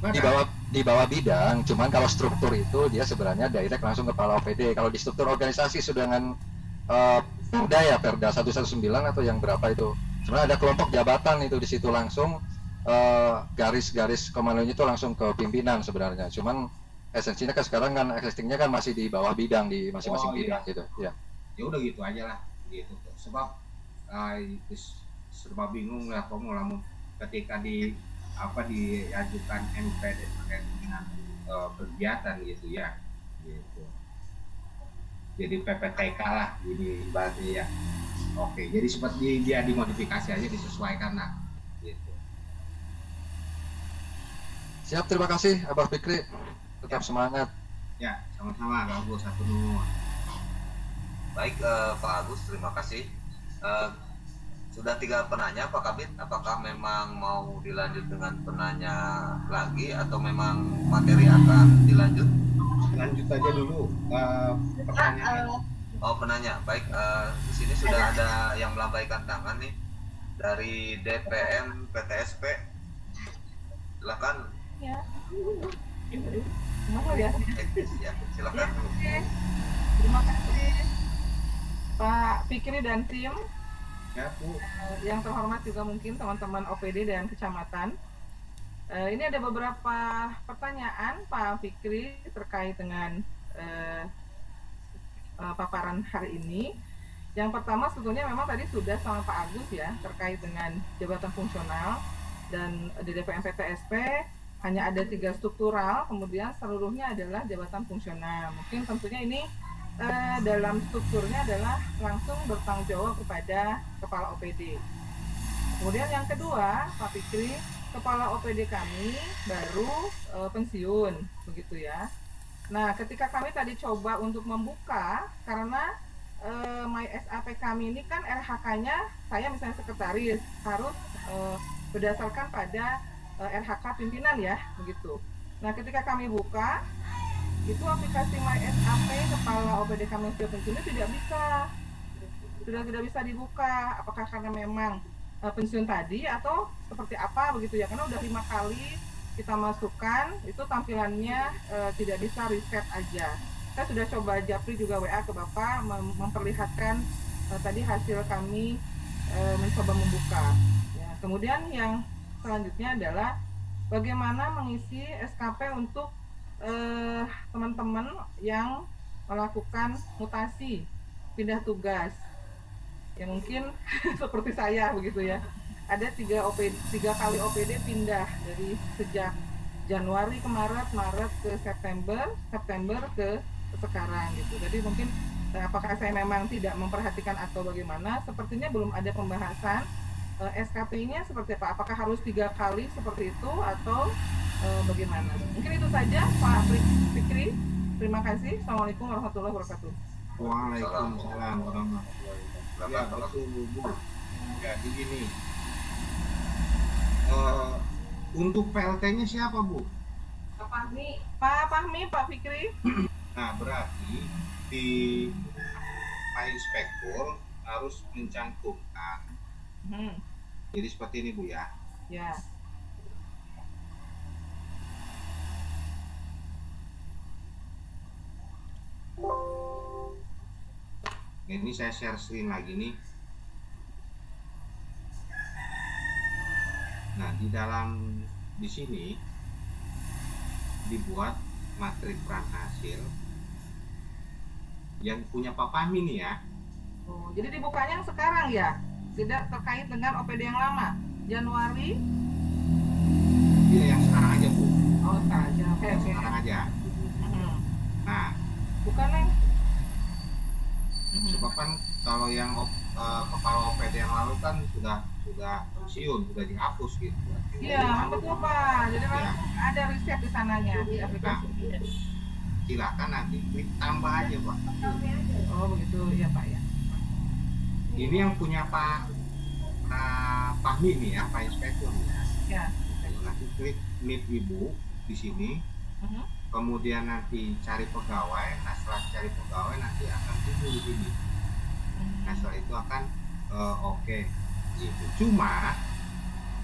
badan. Di bawah bidang, cuman kalau struktur itu dia sebenarnya direct langsung kepala OPD. Kalau di struktur organisasi sudah dengan Perda 119 atau yang berapa itu. Sebenarnya ada kelompok jabatan itu di situ langsung garis-garis komandonya itu langsung ke pimpinan sebenarnya. Cuman esensinya kan sekarang kan existingnya kan masih di bawah bidang di masing-masing bidang gitu. Ya. Ya udah gitu aja lah gitu. Sebab serba bingung lah kamu lamun ketika diajukan MPD terkait dengan kegiatan gitu ya. Gitu. Jadi PPTK lah gini ibaratnya ya. Oke, jadi seperti dia dimodifikasi aja, disesuaikan lah gitu. Siap, terima kasih Abah Fikri. Tetap semangat. Ya, sama-sama Kak Agus, satu nuhun. Baik Pak Agus, terima kasih. Sudah 3 penanya Pak Kabit, apakah memang mau dilanjut dengan penanya lagi atau memang materi akan dilanjut? Lanjut aja dulu pertanyaan. Oh penanya, baik. Di sini sudah ada yang melambaikan tangan nih dari DPM PTSP. Silakan. Ya. Ya, silakan. Terima kasih Pak Fikri dan tim. Ya, Bu. Yang terhormat juga mungkin teman-teman OPD dan kecamatan. Ini ada beberapa pertanyaan Pak Fikri terkait dengan paparan hari ini. Yang pertama sebetulnya memang tadi sudah sama Pak Agus ya terkait dengan jabatan fungsional, dan di DPM PTSP hanya ada 3 struktural, kemudian seluruhnya adalah jabatan fungsional. Mungkin tentunya ini dalam strukturnya adalah langsung bertanggung jawab kepada kepala OPD. Kemudian yang kedua Pak Fikri, kepala OPD kami baru pensiun begitu ya. Nah, ketika kami tadi coba untuk membuka, karena MySAP kami ini kan RHK-nya, saya misalnya sekretaris, harus berdasarkan pada RHK pimpinan ya, begitu. Nah, ketika kami buka, itu aplikasi MySAP kepala OPD kami sudah pensiun sudah tidak bisa dibuka. Apakah karena memang pensiun tadi atau seperti apa begitu ya? Karena udah 5 kali kita masukkan, itu tampilannya tidak bisa reset aja. Saya sudah coba japri juga WA ke Bapak memperlihatkan tadi hasil kami mencoba membuka. Ya, kemudian yang selanjutnya adalah bagaimana mengisi SKP untuk teman-teman yang melakukan mutasi, pindah tugas. Ya mungkin seperti saya begitu ya. Ada 3 kali OPD pindah dari sejak Januari ke Maret ke September ke sekarang gitu. Jadi mungkin apakah saya memang tidak memperhatikan atau bagaimana? Sepertinya belum ada pembahasan SKP-nya seperti apa. Apakah harus 3 kali seperti itu atau bagaimana? Mungkin itu saja Pak Fikri. Terima kasih. Assalamualaikum warahmatullahi wabarakatuh. Waalaikumsalam warahmatullahi wabarakatuh. Ya, betul Bu. Jadi gini. Untuk PLT-nya siapa Bu? Pak Fahmi, Pak Fikri. Nah berarti di MyInspektur harus mencantumkan. Jadi seperti ini Bu ya. Ya. Ini saya share screen lagi nih. Nah, di sini dibuat matrik peran hasil yang punya Pak Fahmi nih ya. Oh, jadi dibukanya yang sekarang ya, tidak terkait dengan OPD yang lama. Januari Iya, yang sekarang aja Bu. Oh, sekarang aja. Oke, Yang oke. sekarang aja. Mhm. Nah, Bukan, Neng? Mhm. sebab kan kalau yang kepala OPD yang lalu kan sudah pensiun, sudah dihapus gitu. Iya, betul Pak. Jadi Ya. langsung ada riset di sananya di Nah, aplikasi. silakan nanti klik tambah aja Pak. Oh, begitu ya Pak ya. Ini yang punya Pak Fahmi nih ya, Pak Inspektur nih ya. Ya. Nanti klik NIP Ibu di sini, Mhm. kemudian nanti cari pegawai. Nah, setelah cari pegawai nanti akan timbul di sini. Nah, setelah itu akan oke gitu. Cuma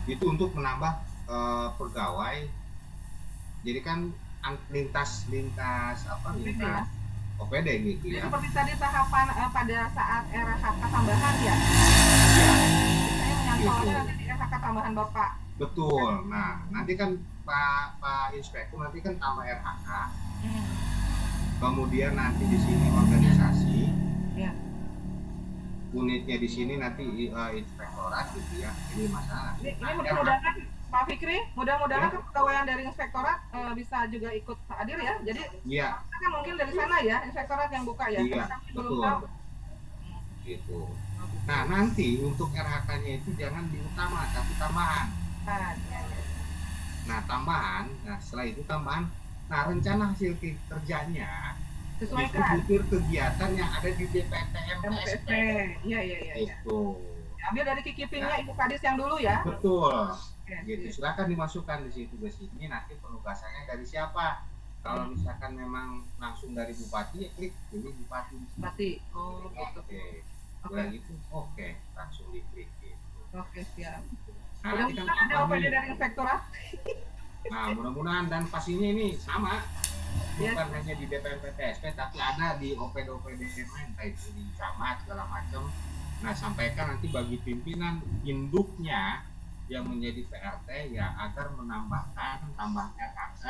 itu untuk menambah pegawai. Jadi kan lintas OPD gitu Jadi ya. seperti tadi tahapan pada saat RHK tambahan ya. Iya, Saya menyangkalnya Gitu. nanti di RHK tambahan Bapak. betul. Nah, nanti kan Pak Inspektur nanti kan tambah RHK. Hmm. Kemudian nanti di sini organisasi. Ya. Unitnya di sini nanti inspektorat gitu ya. Ini masalah. Ini mudah-mudahan Pak Fikri, mudah-mudahan Ya. kan pegawaian dari inspektorat bisa juga ikut hadir ya. Jadi Iya, kan mungkin dari sana ya inspektorat yang buka ya. Iya, Karena kami belum betul. tahu. gitu. Nah, nanti untuk RHK-nya itu jangan diutama tapi tambahan. Nah, ya, ya. Nah, tambahan. Nah, setelah itu tambahan. Nah, rencana hasil kerjanya Sesuaikan. distributir kegiatan yang ada di DPTM MPSP. Iya, iya, iya. Ya. itu. Ambil dari kikipingnya Ibu Kadis yang dulu ya. Betul. Oke, Gitu. Silakan dimasukkan di situ ke sini. Nanti penugasannya dari siapa? Kalau misalkan memang langsung dari bupati, ya klik pilih bupati di sini. Bupati. Oh, gitu. Oke. Oke. Udah gitu, oke, langsung diklik gitu. Oke, siap. Nah, nanti kan Mudah-mudahan ada Pak OPD Fahmi. dari inspektorat. Nah, mudah-mudahan dan pastinya ini sama. Yes. Bukan hanya di DPMPTSP, tapi ada di OPD-OPD yang lain, entah itu di camat segala macam. Nah, sampaikan nanti bagi pimpinan induknya yang menjadi PRT ya agar menambahkan tambah RHK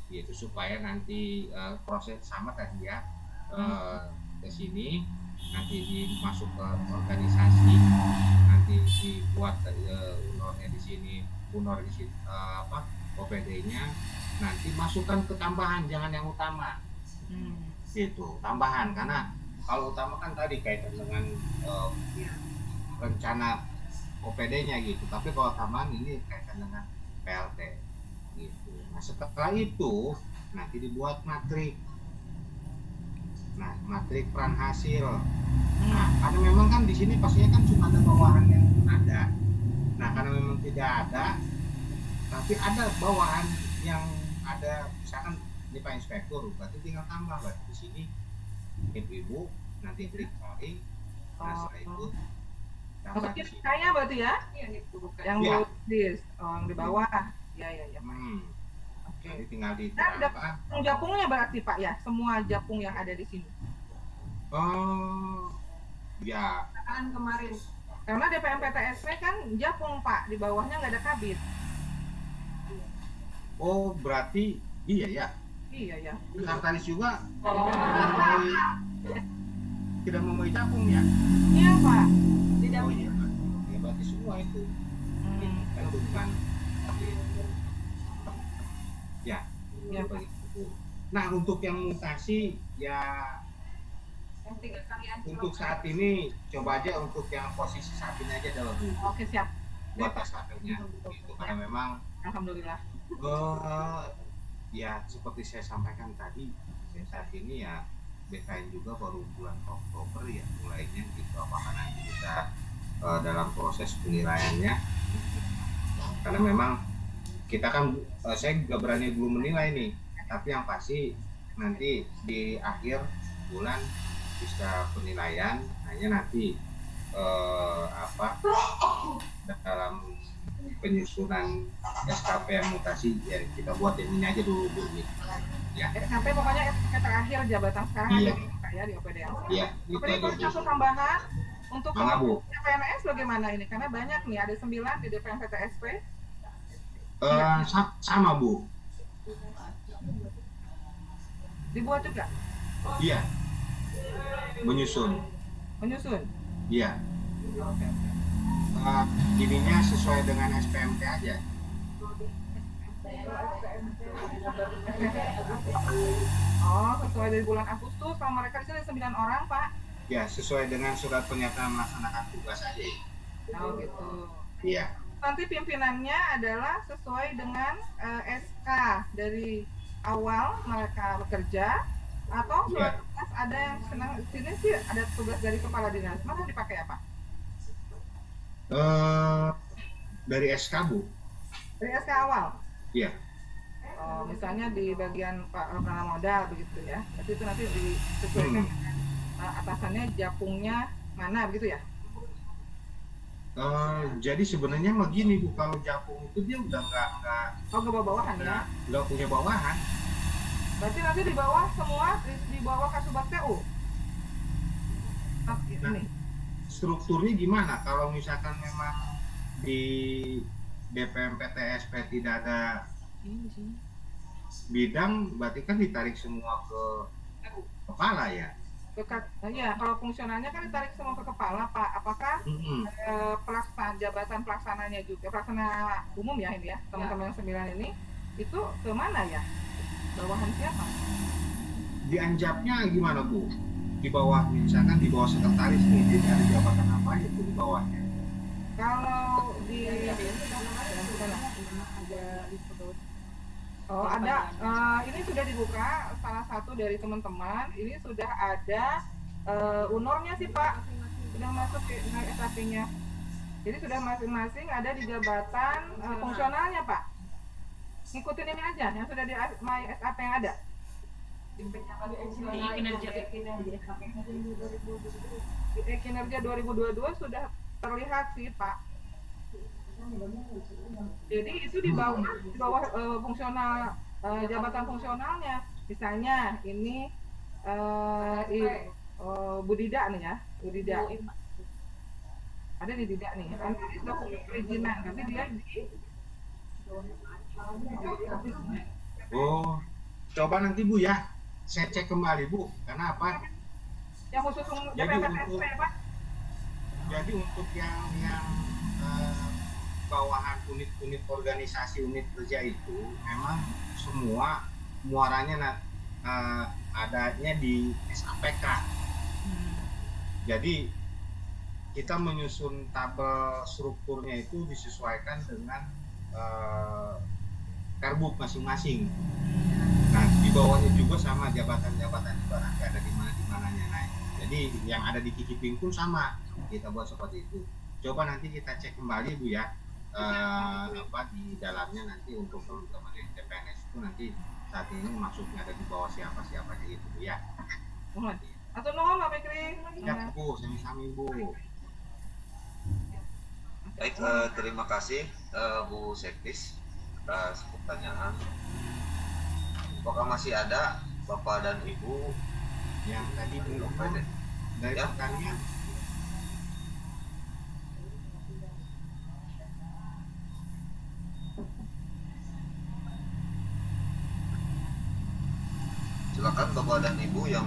gitu supaya nanti proses sama tadi ya ke sini nanti dimasuk ke organisasi, nanti dibuat unornya di sini, unor di sini OPD-nya, nanti masukkan ke tambahan, jangan yang utama. Gitu, tambahan, karena kalau utama kan tadi kaitan dengan rencana OPD-nya gitu, tapi kalau tambahan ini kaitan dengan PLT gitu. Nah, setelah itu nanti dibuat matrik. Nah, matrik peran hasil. Nah, karena memang kan di sini pastinya kan cuma ada bawahan yang ada. Nah, karena memang tidak ada, tapi ada bawahan yang ada, misalkan ini Pak Inspektur, berarti tinggal tambah, berarti di sini ibu nanti klik cari. Nah, setelah itu tambah di Maksudnya sini. saya berarti ya? Yang Iya. yang di bawah. Ya, ya, ya. Oke. Jadi tinggal Nah, ditambah. japungnya berarti Pak ya? Semua japung yang ada di sini. Oh, ya. Kemarin Karena DPMPTSP kan japung Pak, di bawahnya nggak ada kabit. Oh, berarti iya ya. Iya ya. Sekretaris juga tidak membawa japung ya. Iya Pak. Oh iya, ya berarti semua itu kan bukan. Ya, Ya, Pak. begitu. Nah, untuk yang mutasi ya yang 3 kalian untuk saat ini coba aja untuk yang posisi saat ini aja dulu Oke siap. buat SKP-nya gitu, karena memang Alhamdulillah. ya seperti saya sampaikan tadi, saat ini ya BKN juga baru bulan Oktober ya mulainya gitu, apakah nanti kita dalam proses penilaiannya, karena memang kita kan saya nggak berani belum menilai nih, tapi yang pasti nanti di akhir bulan bisa penilaian, hanya nanti dalam penyusunan SKP yang mutasi ya kita buat yang ini aja dulu gitu ya. Sampai pokoknya SKP terakhir jabatan sekarang Iya. ada di Pak ya di OPD yang Iya, sekarang. gitu Oke, aja. terus satu tambahan untuk Mangga, Bu. PNS bagaimana ini? Karena banyak nih, ada 9 di DPMPTSP. Sama Bu, Dibuat juga iya, menyusun, menyusun. iya. Oke. Ininya sesuai dengan SPMT aja. Oh, sesuai dari bulan Agustus. Kalau mereka di sini 9 orang, Pak. Ya, sesuai dengan surat pernyataan melaksanakan tugas aja. Oh, gitu. Iya. Nanti pimpinannya adalah sesuai dengan SK dari awal mereka bekerja, atau surat tugas ada yang senang sini sih ada tugas dari kepala dinas. Mana dipakai apa? Dari SK, Bu. Dari SK awal. Iya. Oh, misalnya di bagian penanam modal begitu ya. Berarti itu nanti disesuaikan dengan atasannya japungnya mana begitu ya? Jadi sebenarnya mah gini Bu, kalau Japung itu dia udah nggak ke bawah-bawahan ya? Nggak punya bawahan. Berarti nanti di bawah semua di bawah Kasubag TU. Ini. Strukturnya gimana? Kalau misalkan memang di DPM PTSP tidak ada bidang, berarti kan ditarik semua ke kepala ya? Ya, kalau fungsionalnya kan ditarik semua ke kepala, Pak. Apakah jabatan pelaksananya juga, pelaksana umum ya ini ya, teman-teman yang 9 ini, itu ke mana ya? Bawahan siapa? Dianjapnya gimana Bu? Di bawah, misalkan di bawah sekretaris nih, jadi ada jabatan apa itu di bawahnya? Kalau di ada ini sudah dibuka salah satu dari teman-teman, ini sudah ada unornya sih Pak, sudah masuk ke SAP-nya. Jadi sudah masing-masing ada di jabatan fungsionalnya Pak. Ngikutin ini aja yang sudah di My SAP yang ada. Di kinerja 2022 sudah terlihat sih Pak. Jadi itu di bawah fungsional jabatan fungsionalnya. Misalnya ini Budida nih ya, Budida. Ada di Dida nih. Nanti dokumen perizinan, tapi dia di Oh, coba nanti Bu ya, saya cek kembali Bu. Karena apa? Yang khusus DPPSP Pak. Jadi untuk yang bawahan unit-unit organisasi unit kerja itu memang semua muaranya adanya di SAPK. Jadi kita menyusun tabel strukturnya itu disesuaikan dengan karbuk masing-masing. Nah, di bawahnya juga sama jabatan-jabatan ibaratnya ada di mana-mananya. Nah, jadi yang ada di Kikiping pun sama, kita buat seperti itu. Coba nanti kita cek kembali Bu ya, di dalamnya nanti untuk teman-teman di TPNS itu nanti saat ini masuknya ada di bawah siapa gitu Bu ya. Atau nuhun Pak Fikri. Ya Bu, sami-sami Bu. Baik, terima kasih Bu Sektis atas pertanyaan. Apakah masih ada Bapak dan Ibu yang tadi belum dari ya? pertanyaan? Silakan Bapak dan Ibu yang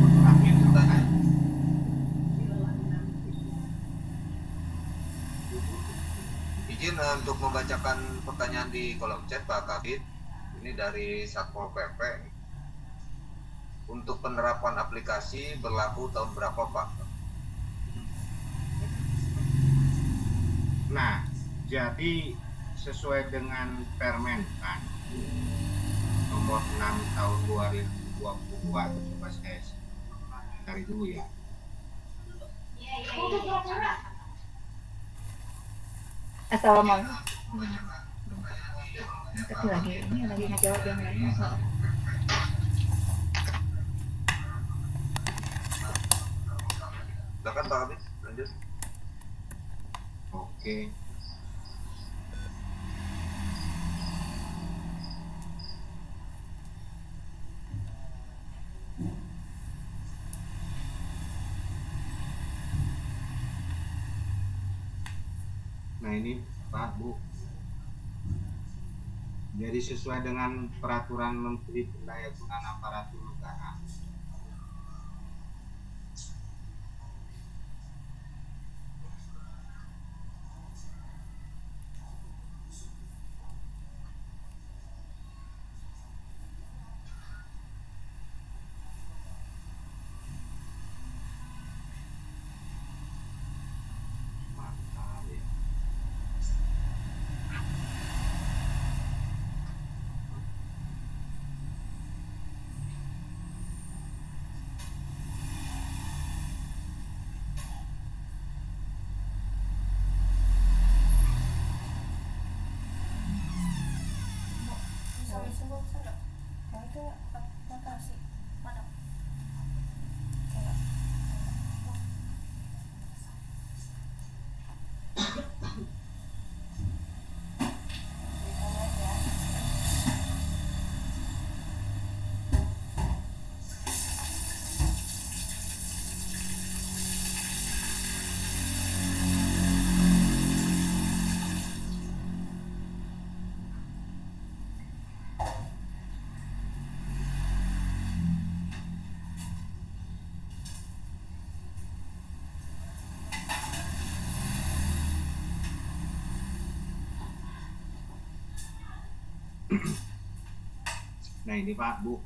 bertanya. Izin untuk membacakan pertanyaan di kolom chat Pak Kabit. Ini dari Satpol PP. Untuk penerapan aplikasi berlaku tahun berapa Pak? Nah, jadi sesuai dengan Permen kan nomor 6 tahun 2022 coba saya cari dulu ya. Assalamualaikum. Tapi ini lagi ngejawab yang lainnya. Silakan Pak Kabit, lanjut. Oke. Nah ini Pak Bu, jadi sesuai dengan peraturan Menteri Pendayagunaan Aparatur Negara Nah ini Pak Bu,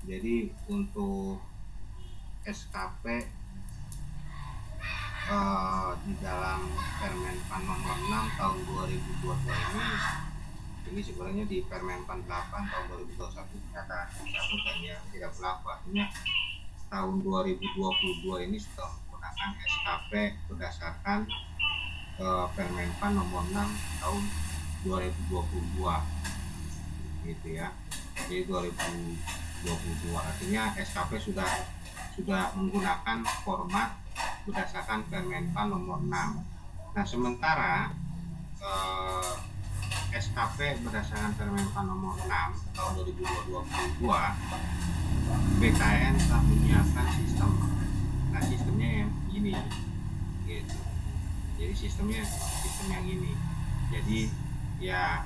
jadi untuk SKP di dalam Permenpan nomor 6 tahun 2022 ini sebenarnya di Permenpan 8 tahun 2021 dinyatakan dicabut dan ya tidak berlaku. Artinya tahun 2022 ini sudah menggunakan SKP berdasarkan Permenpan nomor 6 tahun 2022 gitu ya. Jadi 2022 artinya SKP sudah menggunakan format berdasarkan Permenpan nomor 6. Nah sementara SKP berdasarkan Permenpan nomor 6 tahun 2022 BKN telah menyiapkan sistem. Nah sistemnya yang ini gitu. Jadi sistem yang ini. Jadi ya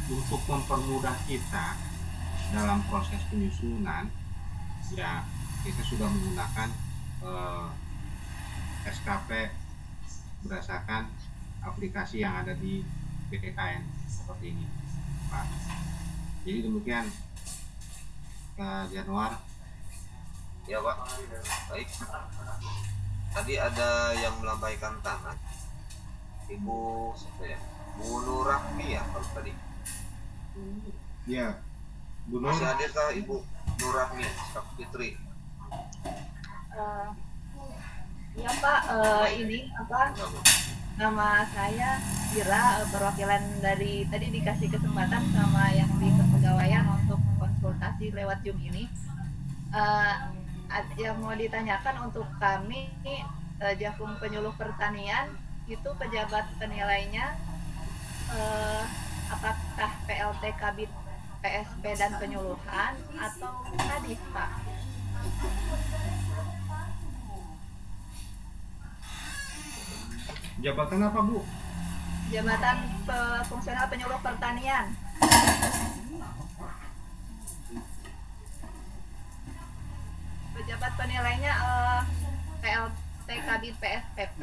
untuk mempermudah kita dalam proses penyusunan ya kita sudah menggunakan SKP berdasarkan aplikasi yang ada di BKN seperti ini Pak. Jadi demikian Januar. Ya Pak, baik. Tadi ada yang melambaikan tangan, Ibu siapa ya? Bu Nurahmi ya kalau tadi. Ya, Bu Nur. Masih hadirkah Ibu Nurahmi Fitri? Ya Pak, ini apa? Nama saya Ira, perwakilan dari tadi dikasih kesempatan sama yang di kepegawaian untuk konsultasi lewat Zoom ini. Yang mau ditanyakan untuk kami Jakung Penyuluh Pertanian itu pejabat penilainya apakah PLT Kabid PSP dan penyuluhan atau Kadis Pak? Jabatan apa Bu? Jabatan fungsional penyuluh pertanian. Pejabat penilainya PLT Kabid PSPP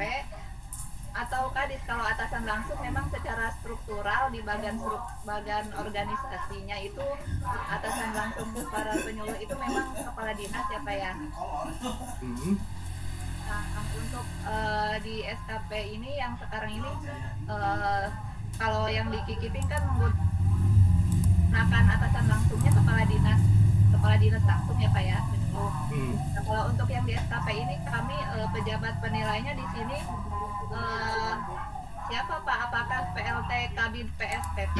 atau Kadis. Kalau atasan langsung memang secara struktural di bagian organisasinya itu atasan langsung para penyuluh itu memang kepala dinas ya Pak ya. Nah, untuk di SKP ini yang sekarang ini kalau yang di Kikiping kan menggunakan atasan langsungnya kepala dinas langsung ya Pak ya penyuluh. Nah, kalau untuk yang di SKP ini kami pejabat penilainya di sini siapa Pak? Apakah PLT Kabid PSPP